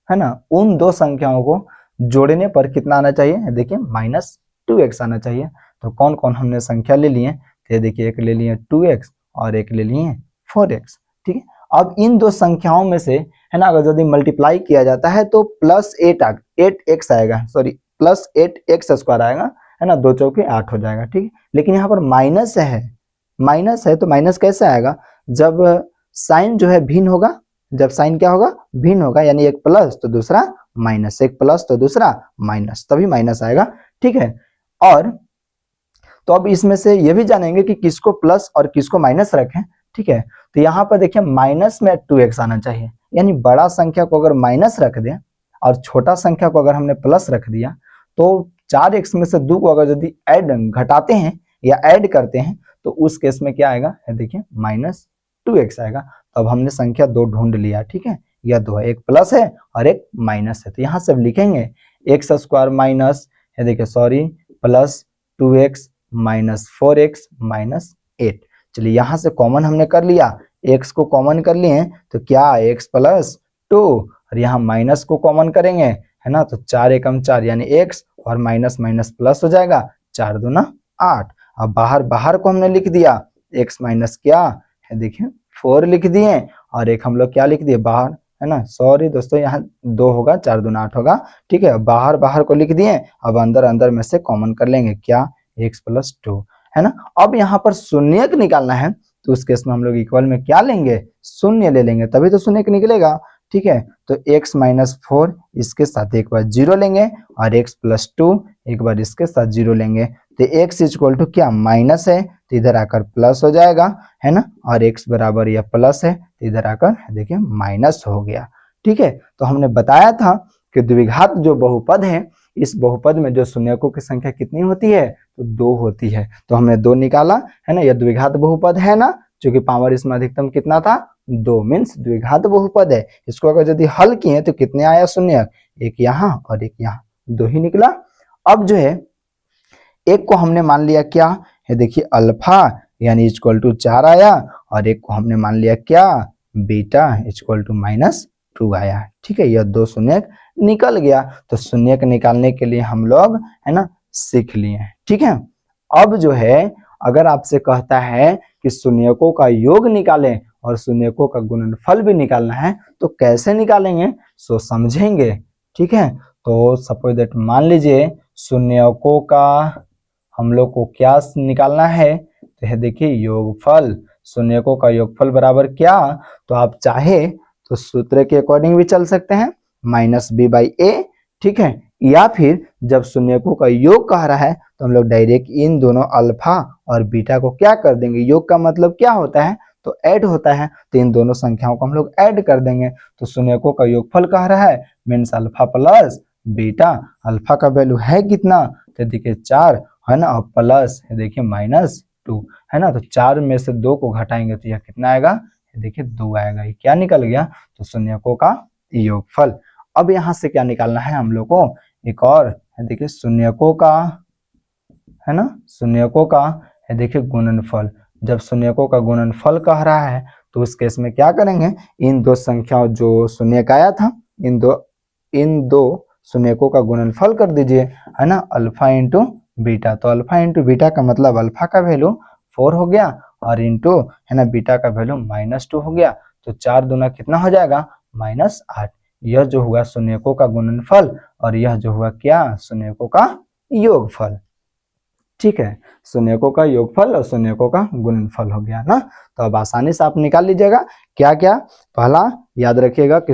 है ना, उन दो संख्याओं को जोड़ने पर कितना आना चाहिए, देखिए -2x आना चाहिए। तो कौन कौन हमने संख्या ले लिए, तो देखिए एक ले लिए 2x और एक ले लिए 4x। ठीक है, अब इन दो संख्याओं में से है ना, अगर यदि मल्टीप्लाई किया जाता है तो +8x आएगा, सॉरी +8x स्क्वायर आएगा, है ना, 2 चौके 8 हो जाएगा। ठीक है, लेकिन यहाँ पर माइनस है तो माइनस कैसे आएगा, जब साइन जो है भिन्न होगा, जब साइन क्या होगा, भिन्न होगा, यानी एक प्लस तो दूसरा माइनस, एक प्लस तो दूसरा माइनस, तभी माइनस आएगा। ठीक है, और तो अब इसमें से ये भी जानेंगे कि किसको प्लस और किसको माइनस रखें। ठीक है, तो यहाँ पर देखिए माइनस में 2x आना चाहिए, यानी बड़ा संख्या को अगर माइनस रख दें और छोटा संख्या को अगर हमने प्लस रख दिया, तो 4x में से 2 को अगर यदि घटाते हैं या ऐड करते हैं तो उस केस में क्या आएगा, देखिए -2x आएगा। तो अब हमने संख्या 2 ढूंढ लिया। ठीक है, यह 2 है, एक प्लस है और एक माइनस है, तो यहाँ से लिखेंगे एक्स स्क्वायर माइनस, देखिए sorry, plus 2x minus 4x minus 8। चलिए यहाँ से कॉमन हमने कर लिया, x को कॉमन कर लिए तो क्या, x प्लस 2, और यहाँ माइनस को कॉमन करेंगे, है ना, तो 4 एकम 4 यानी x, और माइनस माइनस प्लस हो जाएगा, 4 दूना 8। अब बाहर को हमने लिख दिया, x माइनस क्या है, देखिए 4 लिख दिए, और एक हम लोग क्या लिख दिए बाहर, है ना, सॉरी दोस्तों, यहाँ 2 होगा, 4 दूना 8 होगा। ठीक है, बाहर को लिख दिए, अब अंदर में से कॉमन कर लेंगे, क्या, x प्लस 2, है ना। अब यहाँ पर शून्यक निकालना है, तो उस केस में हम लोग इक्वल में क्या लेंगे, शून्य ले लेंगे, तभी तो शून्यक निकलेगा। ठीक है, तो x माइनस 4 इसके साथ एक बार 0 लेंगे, और x प्लस 2 एक बार इसके साथ 0 लेंगे, तो x इक्वल टू क्या, माइनस है तो इधर आकर प्लस हो जाएगा, है ना, और x बराबर या प्लस है तो इधर आकर देखिए माइनस हो गया। ठीक है, तो हमने बताया था कि द्विघात जो बहुपद है, इस बहुपद में जो शून्यकों की संख्या कितनी होती है, तो 2 होती है, तो हमने 2 निकाला, है ना, यह द्विघात बहुपद है ना, क्योंकि पावर इसमें अधिकतम कितना था, 2, मीन्स द्विघात बहुपद है। इसको अगर यदि हल किए तो कितने आया शून्यक, एक यहाँ और एक यहाँ, 2 ही निकला। अब जो है एक को हमने मान लिया क्या है, देखिए अल्फा यानी इक्वल टू 4 आया, और एक को हमने मान लिया क्या, बीटा इक्वल टू -2 आया। ठीक है, यह 2 शून्यक निकल गया। तो शून्यक निकालने के लिए हम लोग है ना सीख लिए। ठीक है, अब जो है अगर आपसे कहता है कि शून्यकों का योग निकालें और शून्यकों का गुणनफल भी निकालना है तो कैसे निकालेंगे, सो समझेंगे। ठीक है, तो सपोज दैट मान लीजिए शून्यकों का हम लोग को क्या निकालना है, तो है देखिए योगफल। शून्यकों का योगफल बराबर क्या, तो आप चाहे तो सूत्र के अकॉर्डिंग भी चल सकते हैं, -b/a। ठीक है, या फिर जब शून्यकों का योग कह रहा है तो हम लोग डायरेक्ट इन दोनों अल्फा और बीटा को क्या कर देंगे, योग का मतलब क्या होता है, तो ऐड होता है, तो इन दोनों संख्याओं को हम लोग ऐड कर देंगे। तो शून्यकों का योगफल कह रहा है means alpha plus beta. Alpha का वैल्यू है कितना, तो देखिए 4 है ना, और प्लस देखिए -2 है ना, तो 4 में से 2 को घटाएंगे तो यह कितना आएगा, देखिए 2 आएगा। ये क्या निकल गया, तो शून्यकों का योगफल। अब यहाँ से क्या निकालना है हम लोग को, एक और देखिए शून्यकों का है ना, शून्यकों का है देखिए गुणनफल। जब शून्यकों का गुणनफल कह रहा है तो उस केस में क्या करेंगे, इन दो संख्याओं जो शून्यक आया था इन दो शून्यकों का गुणनफल कर दीजिए, है ना, अल्फा इंटू बीटा। तो अल्फा इंटू बीटा का मतलब अल्फा का वैल्यू 4 हो गया और इंटू है ना बीटा का वैल्यू -2 हो गया। तो 4 दूना कितना हो जाएगा, -8। यह जो हुआ शून्यकों का गुणनफल और यह जो हुआ क्या, शून्यकों का योगफल। ठीक है, शून्यकों का योगफल और शून्यकों का गुणनफल हो गया ना। तो अब आसानी से आप निकाल लीजिएगा क्या क्या। पहला याद रखिएगा कि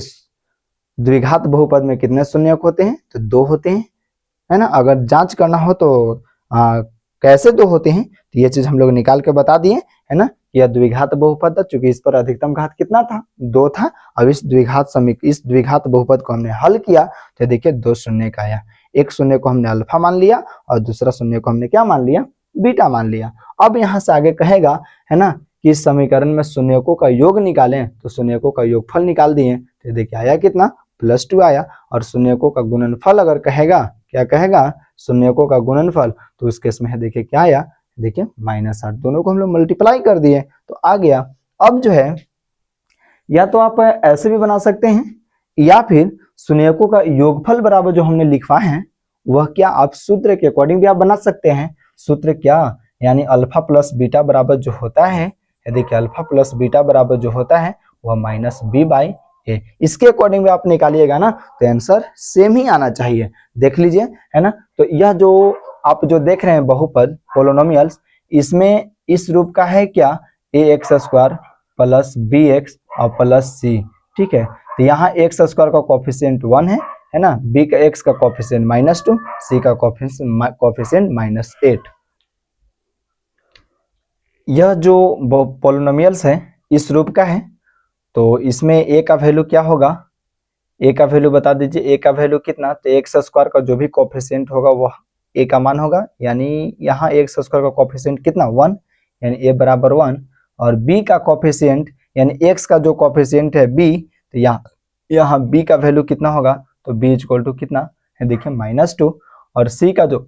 द्विघात बहुपद में कितने शून्यक होते हैं, तो 2 होते हैं, है ना। अगर जांच करना हो तो कैसे 2 होते हैं, तो ये चीज हम लोग निकाल के बता दिए, है ना। यह द्विघात बहुपद था, चूंकि इस पर अधिकतम घात कितना था, 2 था। अब इस द्विघात बहुपद को हमने हल किया तो देखिए 2 शून्य का आया। एक शून्य को हमने अल्फा मान लिया और दूसरा शून्य को हमने क्या मान लिया, बीटा मान लिया। अब यहाँ से आगे कहेगा, है ना, कि इस समीकरण में शून्यकों का योग निकालें, तो शून्यकों का योगफल निकाल दिए तो देखिए आया कितना, +2 आया। और शून्यकों का गुणनफल अगर कहेगा, क्या कहेगा, शून्यकों का गुणनफल, तो उस केस में है देखिए क्या आया, देखिए -8। दोनों को हम लोग मल्टीप्लाई कर दिए तो आ गया। अब जो है या तो आप ऐसे भी बना सकते हैं या फिर शून्यकों का योगफल बराबर जो हमने लिखवा है वह क्या आप सूत्र के अकॉर्डिंग भी आप बना सकते हैं। सूत्र क्या, यानी अल्फा प्लस बीटा बराबर जो होता है, देखिए अल्फा प्लस बीटा बराबर जो होता है वह -b/a। इसके अकॉर्डिंग भी आप निकालिएगा ना तो आंसर सेम ही आना चाहिए। देख लीजिए, है ना। तो यह जो आप जो देख रहे हैं बहुपद पोलिनोमियल्स, इसमें इस रूप का है क्या, ax² प्लस bx और प्लस c। ठीक है, तो यहाँ x² का कोफिशिएंट 1 है ना, b का x का कोफिशिएंट -2, c का कोफिशिएंट -8। यह जो पोलिनोमियल्स है इस रूप का है, तो इसमें a का वैल्यू क्या होगा, a का वैल्यू बता दीजिए। a का वैल्यू कितना, तो x² का जो भी कोफिशिएंट होगा वह a का मान होगा, यानी यहाँ x² का कोफिशिएंट कितना 1, यानी a बराबर 1। और b का कोफिशिएंट यानी x का जो कोफिशिएंट है b, तो यहाँ b का वैल्यू कितना होगा, तो b इक्वल टू कितना है देखिए -2। और c का जो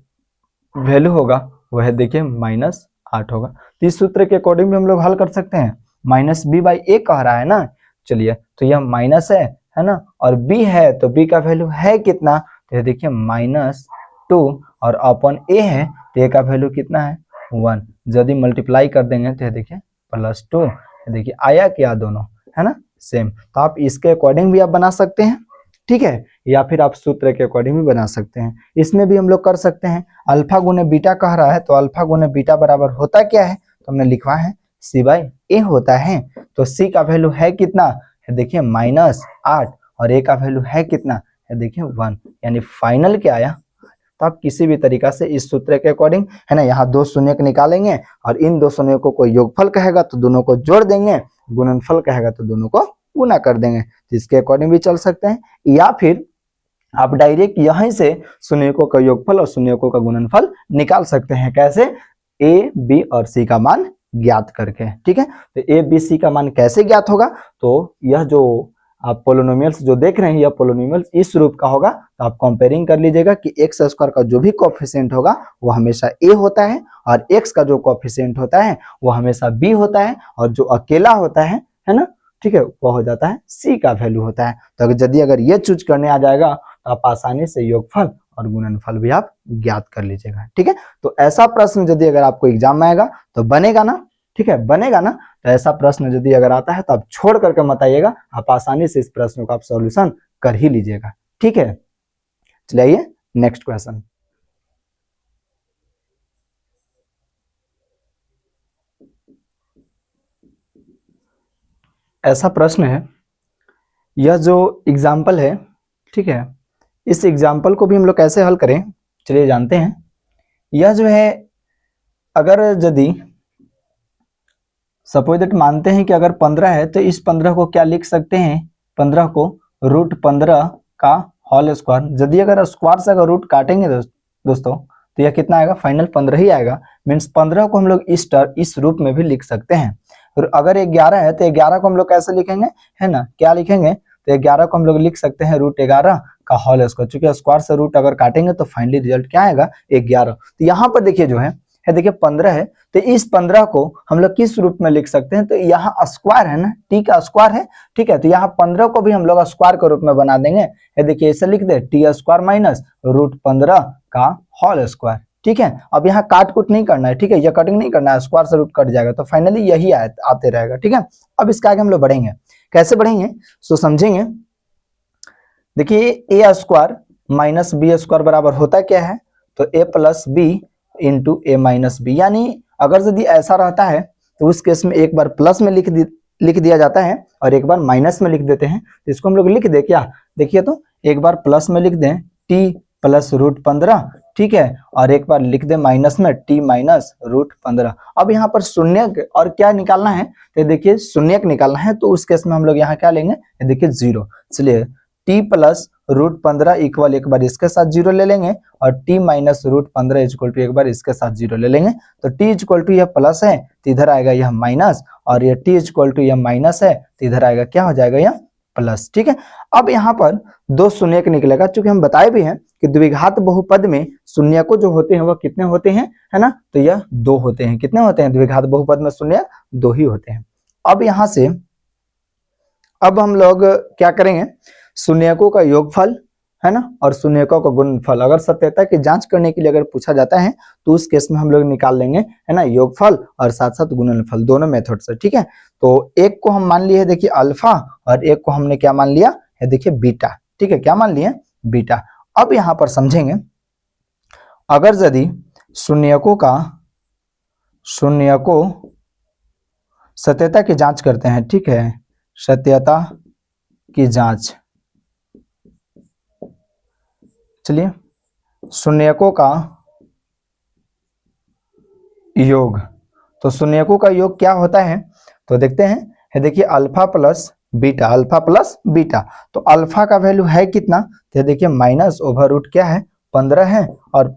वैल्यू होगा वह है देखिए -8 होगा। तो इस सूत्र के अकॉर्डिंग भी हम लोग हल कर सकते हैं। -b/a कह रहा है ना, चलिए तो यह माइनस है ना, और b है तो b का वैल्यू है कितना, तो देखिए -2 और अपन a है तो a का वैल्यू कितना है 1। यदि मल्टीप्लाई कर देंगे तो देखिए +2, देखिए आया क्या, दोनों है ना सेम। तो आप इसके अकॉर्डिंग भी आप बना सकते हैं, ठीक है, या फिर आप सूत्र के अकॉर्डिंग भी बना सकते हैं। इसमें भी हम लोग कर सकते हैं, अल्फा गुने बीटा कह रहा है तो अल्फा गुने बीटा बराबर होता क्या है, तो हमने लिखवा है c/a होता है। तो c का वैल्यू है कितना, है देखिए -8 और a का वैल्यू है कितना, है देखिए 1, यानी फाइनल क्या आया। तो आप किसी भी तरीका से इस सूत्र के अकॉर्डिंग, है ना, यहाँ 2 शून्यक निकालेंगे और इन 2 शून्यकों को योगफल कहेगा तो दोनों को जोड़ देंगे, गुणनफल कहेगा तो दोनों को गुना कर देंगे। इसके अकॉर्डिंग भी चल सकते हैं, या फिर आप डायरेक्ट यहीं से शून्यकों का योगफल और शून्यकों का गुणनफल निकाल सकते हैं। कैसे, a, b और c का मान ज्ञात करके। ठीक है, तो a, b, c का मान कैसे ज्ञात होगा, तो यह जो आप पोलिनोमियल्स जो देख रहे हैं यह पोलिनोमियल्स इस रूप का होगा। तो आप कंपेयरिंग कर लीजिएगा कि x² का जो भी कोफिशिएंट होगा वो हमेशा a होता है और x का जो कोफिशिएंट होता है वो हमेशा b होता है, और जो अकेला होता है ना, ठीक है, वो हो जाता है c का वैल्यू होता है। तो यदि अगर ये चूज करने आ जाएगा तो आप आसानी से योगफल और गुणनफल भी आप ज्ञात कर लीजिएगा। ठीक है, तो ऐसा प्रश्न यदि अगर आपको एग्जाम में आएगा तो बनेगा ना, ठीक है, बनेगा ना। तो ऐसा प्रश्न यदि अगर आता है तो आप छोड़ करके मत आइएगा, आप आसानी से इस प्रश्न को आप सॉल्यूशन कर ही लीजिएगा। ठीक है, चलिए नेक्स्ट क्वेश्चन। ऐसा प्रश्न है, यह जो एग्जाम्पल है, ठीक है, इस एग्जाम्पल को भी हम लोग कैसे हल करें, चलिए जानते हैं। यह जो है, अगर यदि सपोज दैट मानते हैं कि अगर 15 है तो इस 15 को क्या लिख सकते हैं, 15 को √15 का होल स्क्वायर। यदि अगर स्क्वायर से अगर रूट काटेंगे दोस्तों तो यह कितना आएगा, फाइनल 15 ही आएगा। मीन्स 15 को हम लोग इस रूप में भी लिख सकते हैं। और अगर 11 है तो 11 को हम लोग कैसे लिखेंगे, है ना, क्या लिखेंगे, तो 11 को हम लोग लिख सकते हैं √11 का होल स्क्वायर। चूंकि स्क्वायर से रूट अगर काटेंगे तो फाइनली रिजल्ट क्या आएगा, 11। तो यहाँ पर देखिए जो है देखिए 15 है, तो इस 15 को हम लोग किस रूप में लिख सकते हैं, तो यहाँ स्क्वायर है ना, टी का स्क्वायर है, ठीक है, तो यहाँ 15 को भी हम लोग स्क्वायर के रूप में बना देंगे। ये देखिए ऐसे लिख दे, टी स्क्वायर माइनस √15 का होल स्क्वायर। ठीक है, अब यहाँ काट कुट नहीं करना है, ठीक है, यह कटिंग नहीं करना है, स्क्वायर से रूट कट जाएगा, तो फाइनली यही आते रहेगा। ठीक है, अब इसके आगे हम लोग बढ़ेंगे, कैसे बढ़ेंगे सो समझेंगे। देखिए ए स्क्वायर माइनस बी स्क्वायर बराबर होता क्या है, तो ए प्लस बी इंटू ए माइनस बी। यानी अगर यदि ऐसा रहता है तो उस केस में एक बार प्लस में लिख दिया जाता है और एक बार माइनस में लिख देते हैं। तो इसको हम लोग लिख दे क्या, देखिए तो एक बार प्लस में लिख दें टी प्लस √15, ठीक है, और एक बार लिख दे माइनस में टी माइनस √15। अब यहाँ पर शून्य और क्या निकालना है, तो देखिए शून्य निकालना है, तो उस केस में हम लोग यहाँ क्या लेंगे, देखिए 0। चलिए टी प्लस √15 इक्वल एक बार इसके साथ 0 ले लेंगे और टी माइनस √15 इक्वल टू एक बार इसके साथ 0 ले लेंगे। तो टी इक्वल टू यह प्लस है तो इधर आएगा यह माइनस, और यह टी इक्वल टू यह माइनस है तो इधर आएगा क्या हो जाएगा, यह प्लस। ठीक है, अब यहाँ पर दो शून्य निकलेगा, चूंकि हम बताए भी हैं कि द्विघात बहुपद में शून्य को जो होते हैं वह कितने होते हैं, है ना, तो यह 2 होते हैं। कितने होते हैं द्विघात बहुपद में, शून्य 2 ही होते हैं। अब यहाँ से अब हम लोग क्या करेंगे, शून्यकों का योगफल, है ना, और शून्यकों का गुणनफल। अगर सत्यता की जांच करने के लिए अगर पूछा जाता है तो उस केस में हम लोग निकाल लेंगे, है ना, योगफल और साथ साथ गुणनफल, दोनों मेथड से। ठीक है, तो एक को हम मान लिए है देखिए अल्फा और एक को हमने क्या मान लिया है, देखिए बीटा। ठीक है, क्या मान लिए, बीटा। अब यहाँ पर समझेंगे, अगर यदि शून्यकों सत्यता की जांच करते हैं, ठीक है, सत्यता की जांच, चलिए शून्यकों का योग, तो शून्यकों का योग क्या होता है, तो देखते हैं, देखिए alpha plus beta, alpha plus beta. तो अल्फा का वैल्यू है कितना, तो देखिए माइनस ओवर रूट क्या है, 15 है, और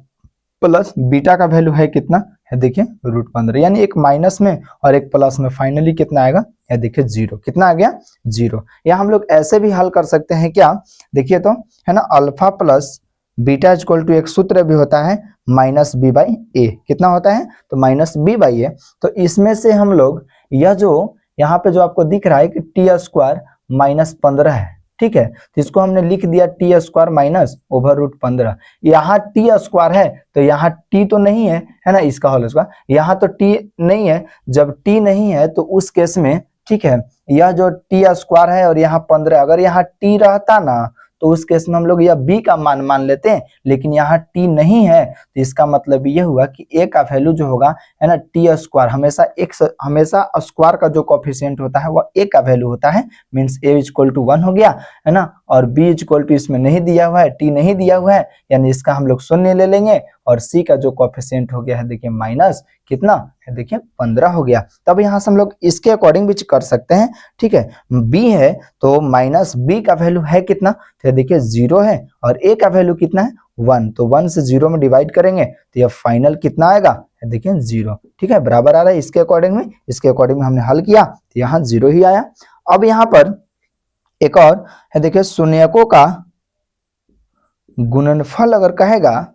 प्लस बीटा का वैल्यू है कितना, है देखिए √15। यानी एक माइनस में और एक प्लस में, फाइनली कितना आएगा, है देखिए 0। कितना आ गया, 0। या हम लोग ऐसे भी हल कर सकते हैं क्या, देखिए तो, है ना, alpha plus beta equal to एक सूत्र भी होता है -b/a। कितना होता है, तो -b/a। तो इसमें से हम लोग यह जो यहाँ पे जो आपको दिख रहा है कि टी स्क्वायर -15 है, ठीक है, तो इसको हमने लिख दिया टी स्क्वायर माइनस ओवर √15। यहाँ टी स्क्वायर है तो यहाँ टी तो नहीं है, है ना, इसका होल स्क्वायर, यहाँ तो टी नहीं है। जब टी नहीं है तो उस केस में, ठीक है, यह जो टी स्क्वायर है और यहाँ 15, अगर यहाँ टी रहता ना तो उस केस में हम लोग यह b का मान लेते हैं, लेकिन यहाँ t नहीं है, तो इसका मतलब ये हुआ कि a का वैल्यू जो होगा, है ना, टी स्क्वायर हमेशा स्क्वायर का जो कोफिशिएंट होता है वह a का वैल्यू होता है। मीन्स a इक्वल टू 1 हो गया, है ना, और b इक्वल टू इसमें नहीं दिया हुआ है, t नहीं दिया हुआ है, यानी इसका हम लोग 0 ले लेंगे, और c का जो कोफिशिएंट हो गया है देखिए माइनस कितना है, देखिए 15 हो गया। तब यहाँ से हम लोग इसके अकॉर्डिंग भी कर सकते हैं। ठीक है, b है तो -b का वैल्यू है कितना, तो देखिए 0 है, और a का वैल्यू कितना है 1, तो 1 से 0 में डिवाइड करेंगे तो यह फाइनल कितना आएगा, देखिए 0। ठीक है, बराबर आ रहा है इसके अकॉर्डिंग में हमने हल किया तो यहाँ 0 ही आया। अब यहाँ पर एक और है, देखिए शून्यकों का गुणनफल अगर कहेगा,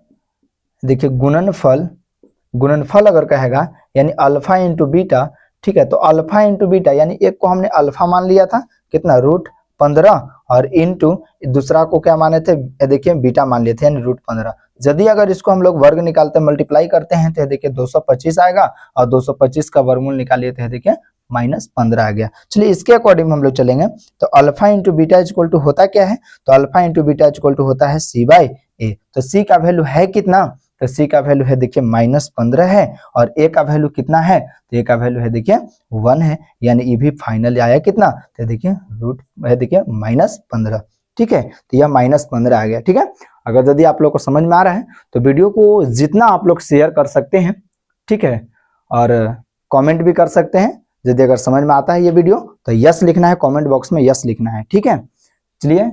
देखिए गुणनफल अगर कहेगा, यानी अल्फा इंटू बीटा। ठीक है, तो अल्फा इंटू बीटा, यानी एक को हमने अल्फा मान लिया था कितना, √15, और इनटू दूसरा को क्या माने थे, देखिए बीटा मान लिए थे यानी √15। यदि अगर इसको हम लोग वर्ग निकालते मल्टीप्लाई करते हैं तो देखिए 225 आएगा और 225 का वर्गमूल निकालिए तो देखिए -15 आ गया। चलिए इसके अकॉर्डिंग हम लोग चलेंगे तो alpha into beta equal to होता क्या है, तो alpha into beta equal to होता है c/a। तो c का वैल्यू है कितना, तो c का वैल्यू है देखिए -15 है और a का वैल्यू कितना है, तो a का वैल्यू है देखिए 1 है, यानी ये भी फाइनली आया कितना, तो देखिए रूट है देखिए -15। ठीक है, तो यह -15 आ गया। ठीक है, अगर यदि आप लोग को समझ में आ रहा है तो वीडियो को जितना आप लोग शेयर कर सकते हैं, ठीक है, और कमेंट भी कर सकते हैं। यदि अगर समझ में आता है ये वीडियो तो यस लिखना है, कमेंट बॉक्स में यस लिखना है। ठीक है, चलिए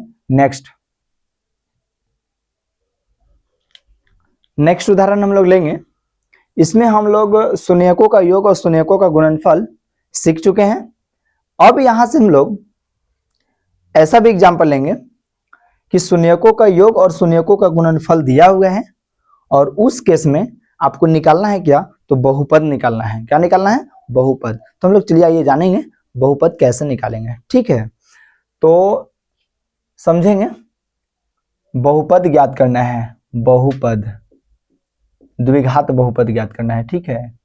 नेक्स्ट उदाहरण हम लोग लेंगे। इसमें हम लोग शून्यकों का योग और शून्यकों का गुणनफल सीख चुके हैं। अब यहां से हम लोग ऐसा भी एग्जांपल लेंगे कि शून्यकों का योग और शून्यकों का गुणनफल दिया हुआ है और उस केस में आपको निकालना है क्या, तो बहुपद निकालना है। क्या निकालना है, बहुपद। तो हम लोग चलिए आइए जानेंगे बहुपद कैसे निकालेंगे। ठीक है, तो समझेंगे, बहुपद ज्ञात करना है, बहुपद द्विघात बहुपद ज्ञात करना है। ठीक है,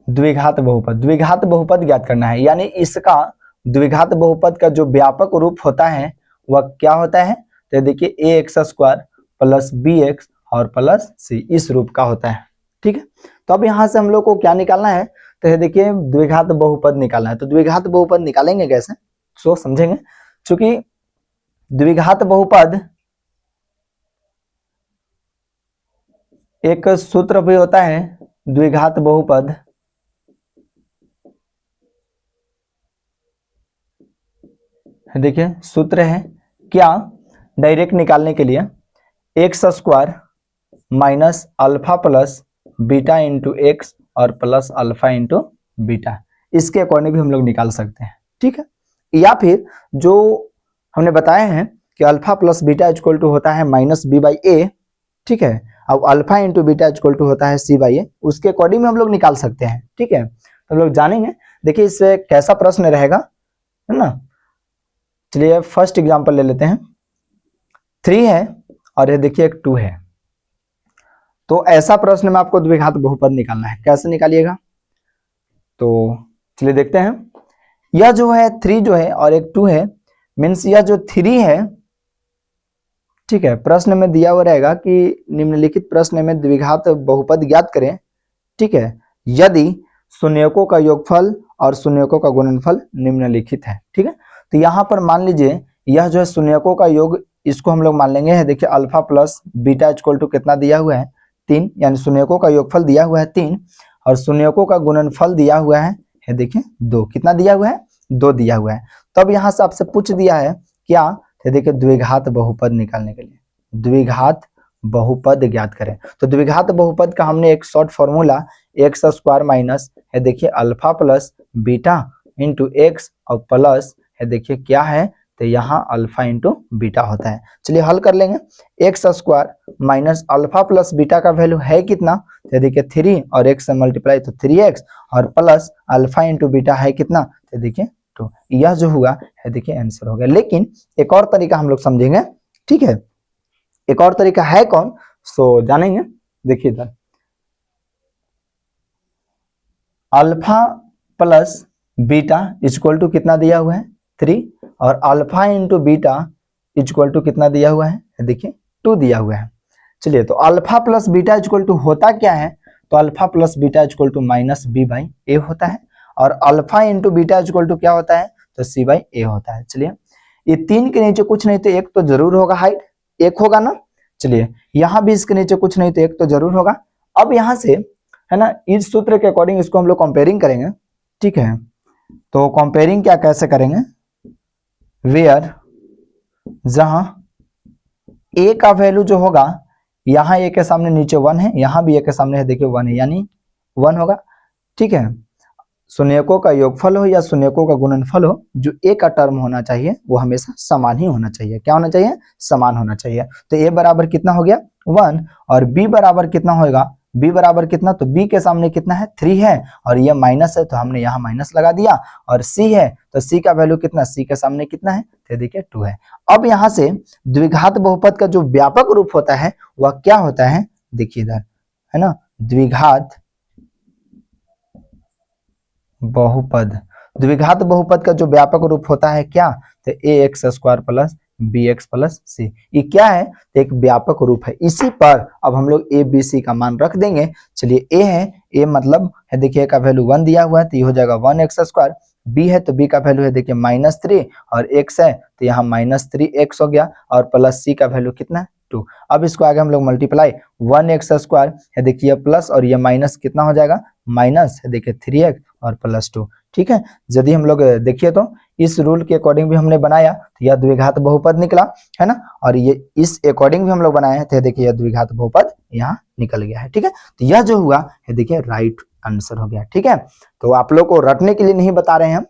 द्विघात बहुपद ज्ञात करना है, यानी इसका द्विघात बहुपद का जो व्यापक रूप होता है वह क्या होता है, तो देखिए ax² प्लस bx और प्लस c इस रूप का होता है। ठीक है, तो अब यहां से हम लोग को क्या निकालना है, तो देखिए द्विघात बहुपद निकालना है। तो द्विघात बहुपद निकालेंगे कैसे, सो समझेंगे। चूंकि द्विघात बहुपद एक सूत्र भी होता है, द्विघात बहुपद देखिए सूत्र है क्या, डायरेक्ट निकालने के लिए x² minus alpha plus beta into x और प्लस अल्फा इंटू बीटा, इसके अकॉर्डिंग भी हम लोग निकाल सकते हैं। ठीक है, या फिर जो हमने बताया है कि alpha plus beta equal to होता है -b/a। ठीक है, अब alpha into beta equal to होता है c/a, उसके अकॉर्डिंग में हम लोग निकाल सकते हैं। ठीक है, तो हम लोग जानेंगे। देखिए इससे कैसा प्रश्न रहेगा, है ना। चलिए फर्स्ट एग्जांपल ले लेते हैं। 3 है और ये देखिए एक 2 है। तो ऐसा प्रश्न में आपको द्विघात बहुपद निकालना है, कैसे निकालिएगा, तो चलिए देखते हैं। यह जो है 3 जो है और एक 2 है, मीन्स यह जो 3 है, ठीक है, प्रश्न में दिया हुआ रहेगा कि निम्नलिखित प्रश्न में द्विघात बहुपद ज्ञात करें। ठीक है, यदि शून्यकों का योगफल और शून्यकों का गुणनफल निम्नलिखित है। ठीक है, तो यहाँ पर मान लीजिए यह जो है शून्यकों का योग, इसको हम लोग मान लेंगे, देखिए alpha plus beta equal to कितना दिया हुआ है 3, यानी शून्यकों का योगफल दिया हुआ है 3 और शून्यकों का गुणनफल दिया हुआ है देखिए 2। कितना दिया हुआ है, 2 दिया हुआ है। तब यहाँ से आपसे पूछ दिया है क्या, तो देखिए द्विघात बहुपद निकालने के लिए द्विघात बहुपद ज्ञात करें। तो द्विघात बहुपद का हमने एक शॉर्ट फॉर्मूला x² माइनस है देखिए alpha plus beta into x और प्लस है देखिए क्या है, तो यहाँ अल्फा इंटू बीटा होता है। चलिए हल कर लेंगे। x² minus alpha plus beta का वैल्यू है कितना, तो देखिए 3 और x से मल्टीप्लाई तो 3x और प्लस अल्फा इंटू बीटा है कितना, तो देखिए 2। यह जो हुआ है देखिए आंसर हो गया। लेकिन एक और तरीका हम लोग समझेंगे। ठीक है, एक और तरीका है कौन, सो जानेंगे। देखिए इधर alpha plus beta equal to कितना दिया हुआ है 3 और alpha into beta equal to कितना दिया हुआ है, देखिए 2 दिया हुआ है। चलिए तो alpha plus beta equal to होता क्या है, तो alpha plus beta equal to -b/a होता है और alpha into beta equal to क्या होता है, तो c/a होता है। चलिए ये 3 के नीचे कुछ नहीं तो एक तो जरूर होगा, हाइट 1 होगा ना। चलिए यहाँ भी इसके नीचे कुछ नहीं तो एक तो जरूर होगा। अब यहाँ से है ना, इस सूत्र के अकॉर्डिंग इसको हम लोग कंपेयरिंग करेंगे। ठीक है, तो कंपेयरिंग क्या कैसे करेंगे, वेयर जहां a का वैल्यू जो होगा, यहाँ a के सामने नीचे 1 है, यहाँ भी a के सामने है देखिए 1 है, यानी 1 होगा। ठीक है, शून्यकों का योगफल हो या शून्यकों का गुणनफल हो, जो a का टर्म होना चाहिए वो हमेशा समान ही होना चाहिए। क्या होना चाहिए, समान होना चाहिए। तो a बराबर कितना हो गया 1 और b बराबर कितना होगा, b बराबर कितना, तो b के सामने कितना है 3 है और ये माइनस है तो हमने यहाँ माइनस लगा दिया, और c है तो c का वैल्यू कितना, c के सामने कितना है, तो देखिए 2 है। अब यहाँ से द्विघात बहुपद का जो व्यापक रूप होता है वह क्या होता है, देखिए इधर है ना, द्विघात बहुपद, द्विघात बहुपद का जो व्यापक रूप होता है क्या, तो ax square plus bx plus c, ये क्या है, तो एक व्यापक रूप है। इसी पर अब हम लोग a b c का मान रख देंगे। चलिए a है, a मतलब है देखिए का वैल्यू 1 दिया हुआ है तो ये हो जाएगा 1x स्क्वायर, b है तो b का वैल्यू है देखिए -3 और x है तो यहाँ -3x हो गया, और प्लस c का वैल्यू कितना है 2। अब इसको आगे हम लोग मल्टीप्लाई 1x स्क्वायर है देखिए प्लस और ये माइनस कितना हो जाएगा, माइनस है देखिए 3x और प्लस 2। ठीक है, यदि हम लोग देखिए तो इस रूल के अकॉर्डिंग भी हमने बनाया तो यह द्विघात बहुपद निकला है ना, और ये इस अकॉर्डिंग भी हम लोग बनाए हैं तो देखिए यह द्विघात बहुपद यहाँ निकल गया है। ठीक है, तो यह जो हुआ है देखिए राइट आंसर हो गया। ठीक है, तो आप लोग को रटने के लिए नहीं बता रहे हैं,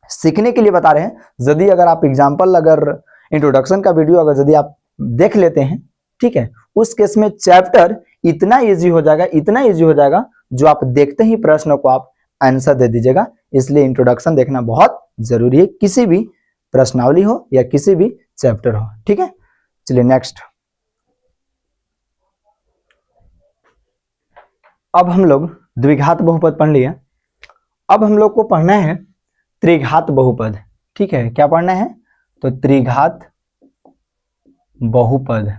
सीखने के लिए बता रहे हैं। यदि अगर आप एग्जाम्पल, अगर इंट्रोडक्शन का वीडियो अगर यदि आप देख लेते हैं, ठीक है, उस केस में चैप्टर इतना इजी हो जाएगा, इतना इजी हो जाएगा, जो आप देखते ही प्रश्न को आप आंसर दे दीजिएगा। इसलिए इंट्रोडक्शन देखना बहुत जरूरी है, किसी भी प्रश्नावली हो या किसी भी चैप्टर हो। ठीक है, चलिए नेक्स्ट। अब हम लोग द्विघात बहुपद पढ़ लिए, अब हम लोग को पढ़ना है त्रिघात बहुपद। ठीक है, क्या पढ़ना है, तो त्रिघात बहुपद।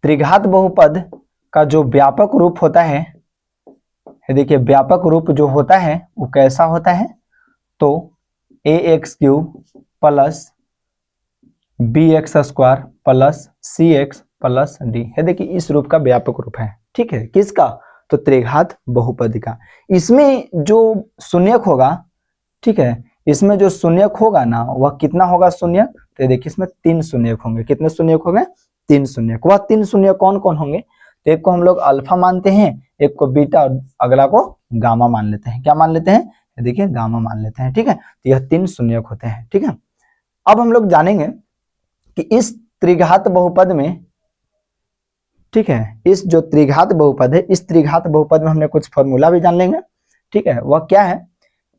त्रिघात बहुपद का जो व्यापक रूप होता है, देखिए व्यापक रूप जो होता है वो कैसा होता है, तो ax³ plus bx square plus cx plus d है। देखिए इस रूप का व्यापक रूप है। ठीक है, किसका, तो त्रिघात बहुपद का। इसमें जो शून्यक होगा, ठीक है, इसमें जो शून्यक होगा ना वह कितना होगा शून्यक, तो देखिए इसमें 3 शून्यक होंगे। कितने शून्यक होंगे, 3 शून्यक। वह 3 शून्यक कौन कौन होंगे, तो एक को हम लोग अल्फा मानते हैं, एक को बीटा और अगला को गामा मान लेते हैं। क्या मान लेते हैं, देखिए गामा मान लेते हैं। ठीक है, तो यह 3 शून्यक होते हैं। ठीक है, अब हम लोग जानेंगे कि इस त्रिघात बहुपद में, ठीक है, इस जो त्रिघात बहुपद है, इस त्रिघात बहुपद में हमने कुछ फॉर्मूला भी जान लेंगे। ठीक है, वह क्या है,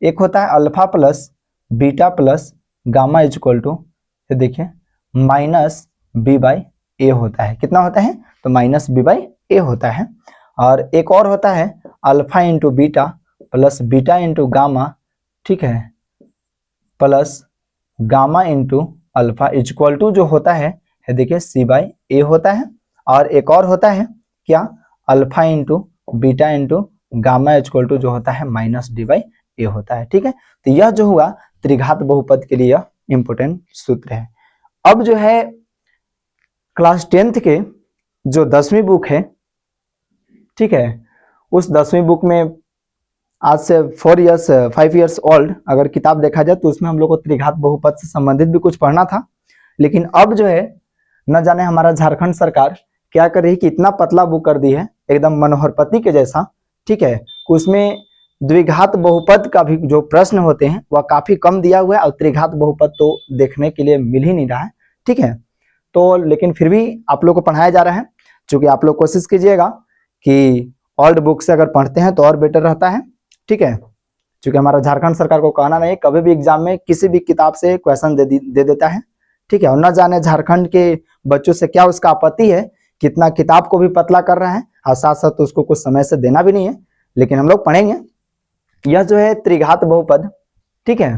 एक होता है alpha plus beta plus gamma equal to, देखिए -b/a होता है। कितना होता है, तो -b/a होता है। और एक और होता है alpha into beta plus beta into gamma, ठीक है, plus gamma into alpha equal to जो होता है देखिए c/a होता है। और एक और होता है क्या, alpha into beta into gamma equal to जो होता है -d/a होता है। ठीक है, तो यह जो हुआ त्रिघात बहुपद के लिए इंपोर्टेंट सूत्र है। अब जो है क्लास 10th के जो 10वीं बुक है, ठीक है, उस 10वीं बुक में आज से 5 इयर्स ओल्ड अगर किताब देखा जाए तो उसमें हम लोग को त्रिघात बहुपद से संबंधित भी कुछ पढ़ना था। लेकिन अब जो है न जाने हमारा झारखंड सरकार क्या कर रही कि इतना पतला बुक कर दी है, एकदम मनोहरपति के जैसा। ठीक है, उसमें द्विघात बहुपद का भी जो प्रश्न होते हैं वह काफी कम दिया हुआ है, और त्रिघात बहुपद तो देखने के लिए मिल ही नहीं रहा है। ठीक है, तो लेकिन फिर भी आप लोग को पढ़ाया जा रहा है, क्योंकि आप लोग कोशिश कीजिएगा कि ओल्ड बुक से अगर पढ़ते हैं तो और बेटर रहता है। ठीक है, क्योंकि हमारा झारखंड सरकार को कहना नहीं, कभी भी एग्जाम में किसी भी किताब से क्वेश्चन दे देता है। ठीक है, और न जाने झारखंड के बच्चों से क्या उसका आपत्ति है, कितना किताब को भी पतला कर रहा है और साथ साथ उसको कुछ समय से देना भी नहीं है। लेकिन हम लोग पढ़ेंगे। यह जो है त्रिघात बहुपद, ठीक है,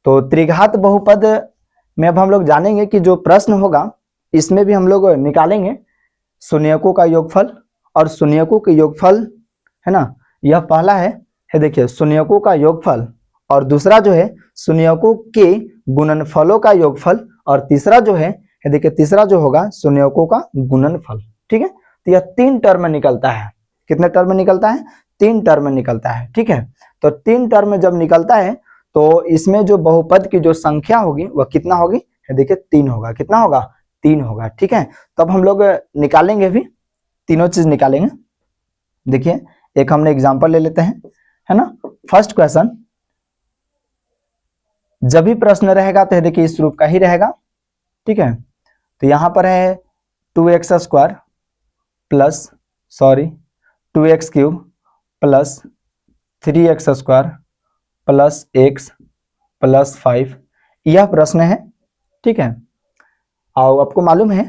तो त्रिघात बहुपद में अब हम लोग जानेंगे कि जो प्रश्न होगा इसमें भी हम लोग निकालेंगे शून्यकों का योगफल, और शून्यकों के योगफल है ना, यह पहला है देखिए शून्यकों का योगफल, और दूसरा जो है शून्यकों के गुणनफलों का योगफल, और तीसरा जो है देखिए तीसरा जो होगा शून्यकों का गुणनफल। ठीक है, तो यह 3 टर्म निकलता है। कितने टर्म निकलता है, 3 टर्म निकलता है। ठीक है, तो 3 टर्म जब निकलता है तो इसमें जो बहुपद की जो संख्या होगी वह कितना होगी, देखिए 3 होगा। कितना होगा, 3 होगा। ठीक है, तब हम लोग निकालेंगे भी, तीनों चीज निकालेंगे। देखिए एक हमने एग्जांपल ले लेते हैं, है ना। फर्स्ट क्वेश्चन, जब भी प्रश्न रहेगा तो देखिए इस रूप का ही रहेगा। ठीक है, तो यहां पर है 2x² plus sorry 2x³ plus 3x² plus x plus 5, यह प्रश्न है। ठीक है, और आपको मालूम है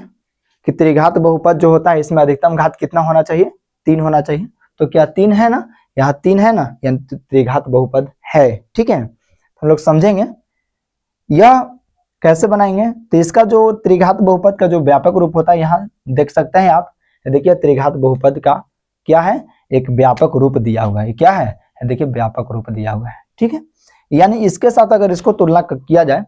कि त्रिघात बहुपद जो होता है इसमें अधिकतम घात कितना होना चाहिए, 3 होना चाहिए। तो क्या 3 है ना, यहाँ 3 है ना, यानी त्रिघात बहुपद है। ठीक है, हम लोग समझेंगे यह कैसे बनाएंगे। तो इसका जो त्रिघात बहुपद का जो व्यापक रूप होता है यहाँ देख सकते हैं आप। देखिए त्रिघात बहुपद का क्या है, एक व्यापक रूप दिया हुआ है। क्या है, देखिए व्यापक रूप दिया हुआ है। ठीक है, यानी इसके साथ अगर इसको तुलना किया जाए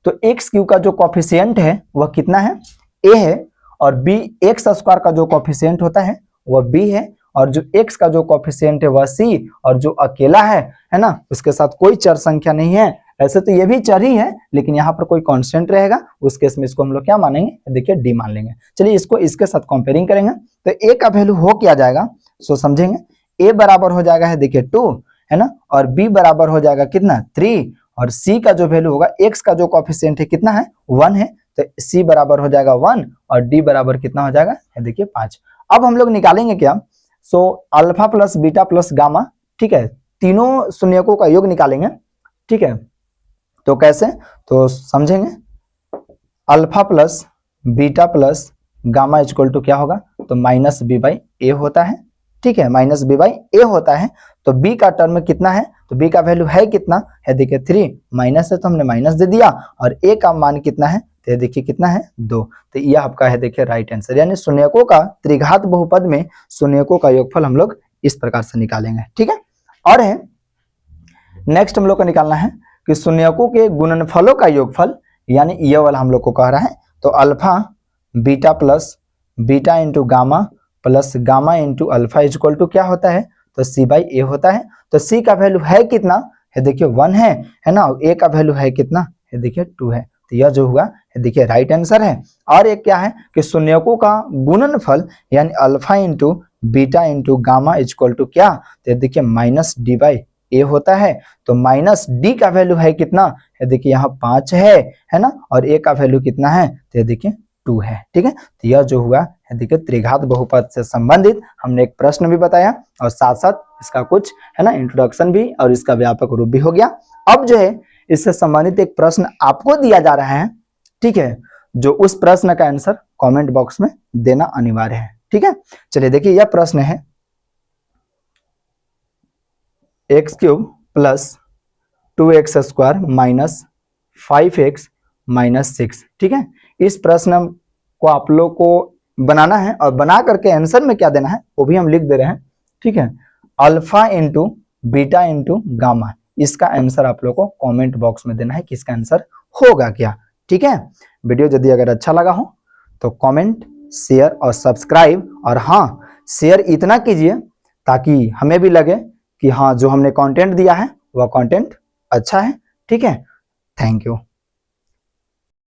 तो x³ का जो कॉफिशिएंट है वह कितना है, a है, और b x² का जो कॉफिशिएंट होता है वह b है, और जो x का जो कॉफिशिएंट है वह c, और जो अकेला है ना, उसके साथ कोई चर संख्या नहीं है। ऐसे तो ये भी चर ही है, लेकिन यहाँ पर कोई कांस्टेंट रहेगा, उस केस में इसको हम लोग क्या मानेंगे, देखिए d मान लेंगे। चलिए इसको इसके साथ कंपेयरिंग करेंगे तो a का वैल्यू हो क्या जाएगा, सो समझेंगे। a बराबर हो जाएगा है देखिए 2, है ना, और b बराबर हो जाएगा कितना 3, और c का जो वैल्यू होगा, x का जो कॉफिशिएंट है कितना है 1 है, तो c बराबर हो जाएगा 1, और d बराबर कितना हो जाएगा है देखिए 5। अब हम लोग निकालेंगे क्या, so alpha plus beta plus gamma. ठीक है, तीनों शून्यकों का योग निकालेंगे। ठीक है, तो कैसे, तो समझेंगे। Alpha plus beta plus gamma equal to क्या होगा, तो माइनस बी बाई ए होता है। ठीक है, माइनस बी बाई ए होता है। तो b का टर्म कितना है, तो b का वैल्यू है कितना है देखिए 3, माइनस है तो हमने माइनस दे दिया, और a का मान कितना है, तो देखिए कितना है 2। तो यह आपका है देखिए राइट आंसर। यानी शून्यकों का त्रिघात बहुपद में शून्यकों का योगफल हम लोग इस प्रकार से निकालेंगे। ठीक है, और है नेक्स्ट हम लोग को निकालना है कि शून्यकों के गुणनफलों का योगफल, यानी ये वाला हम लोग को कह रहा है। तो alpha beta plus beta into gamma plus gamma into alpha equal to क्या होता है, तो c बाई ए होता है। तो c का वैल्यू है कितना है देखिए 1 है ना, और a का वैल्यू है कितना है देखिए 2 है। तो यह जो हुआ है देखिए राइट आंसर है। और एक क्या है कि शून्यकों का गुणनफल यानी alpha into beta into gamma equal to क्या, तो देखिए माइनस डी बाई ए होता है। तो माइनस डी का वैल्यू है कितना है देखिए यहाँ 5 है ना, और ए का वैल्यू कितना है, तो देखिए 2 है। ठीक है, तो यह जो हुआ है देखिए त्रिघात बहुपद से संबंधित हमने एक प्रश्न भी बताया, और साथ साथ इसका कुछ है ना इंट्रोडक्शन भी, और इसका व्यापक रूप भी हो गया। अब जो है इससे संबंधित एक प्रश्न आपको दिया जा रहा है। ठीक है, जो उस प्रश्न का आंसर कमेंट बॉक्स में देना अनिवार्य है। ठीक है, चलिए देखिए यह प्रश्न है x³ plus 2x² minus 5x minus 6। ठीक है, इस प्रश्न को आप लोग को बनाना है, और बना करके आंसर में क्या देना है वो भी हम लिख दे रहे हैं। ठीक है, alpha into beta into gamma, इसका आंसर आप लोग को कमेंट बॉक्स में देना है कि इसका आंसर होगा क्या। ठीक है, वीडियो यदि अगर अच्छा लगा हो तो कमेंट शेयर और सब्सक्राइब, और हाँ शेयर इतना कीजिए ताकि हमें भी लगे कि हाँ जो हमने कंटेंट दिया है वह कंटेंट अच्छा है। ठीक है, थैंक यू।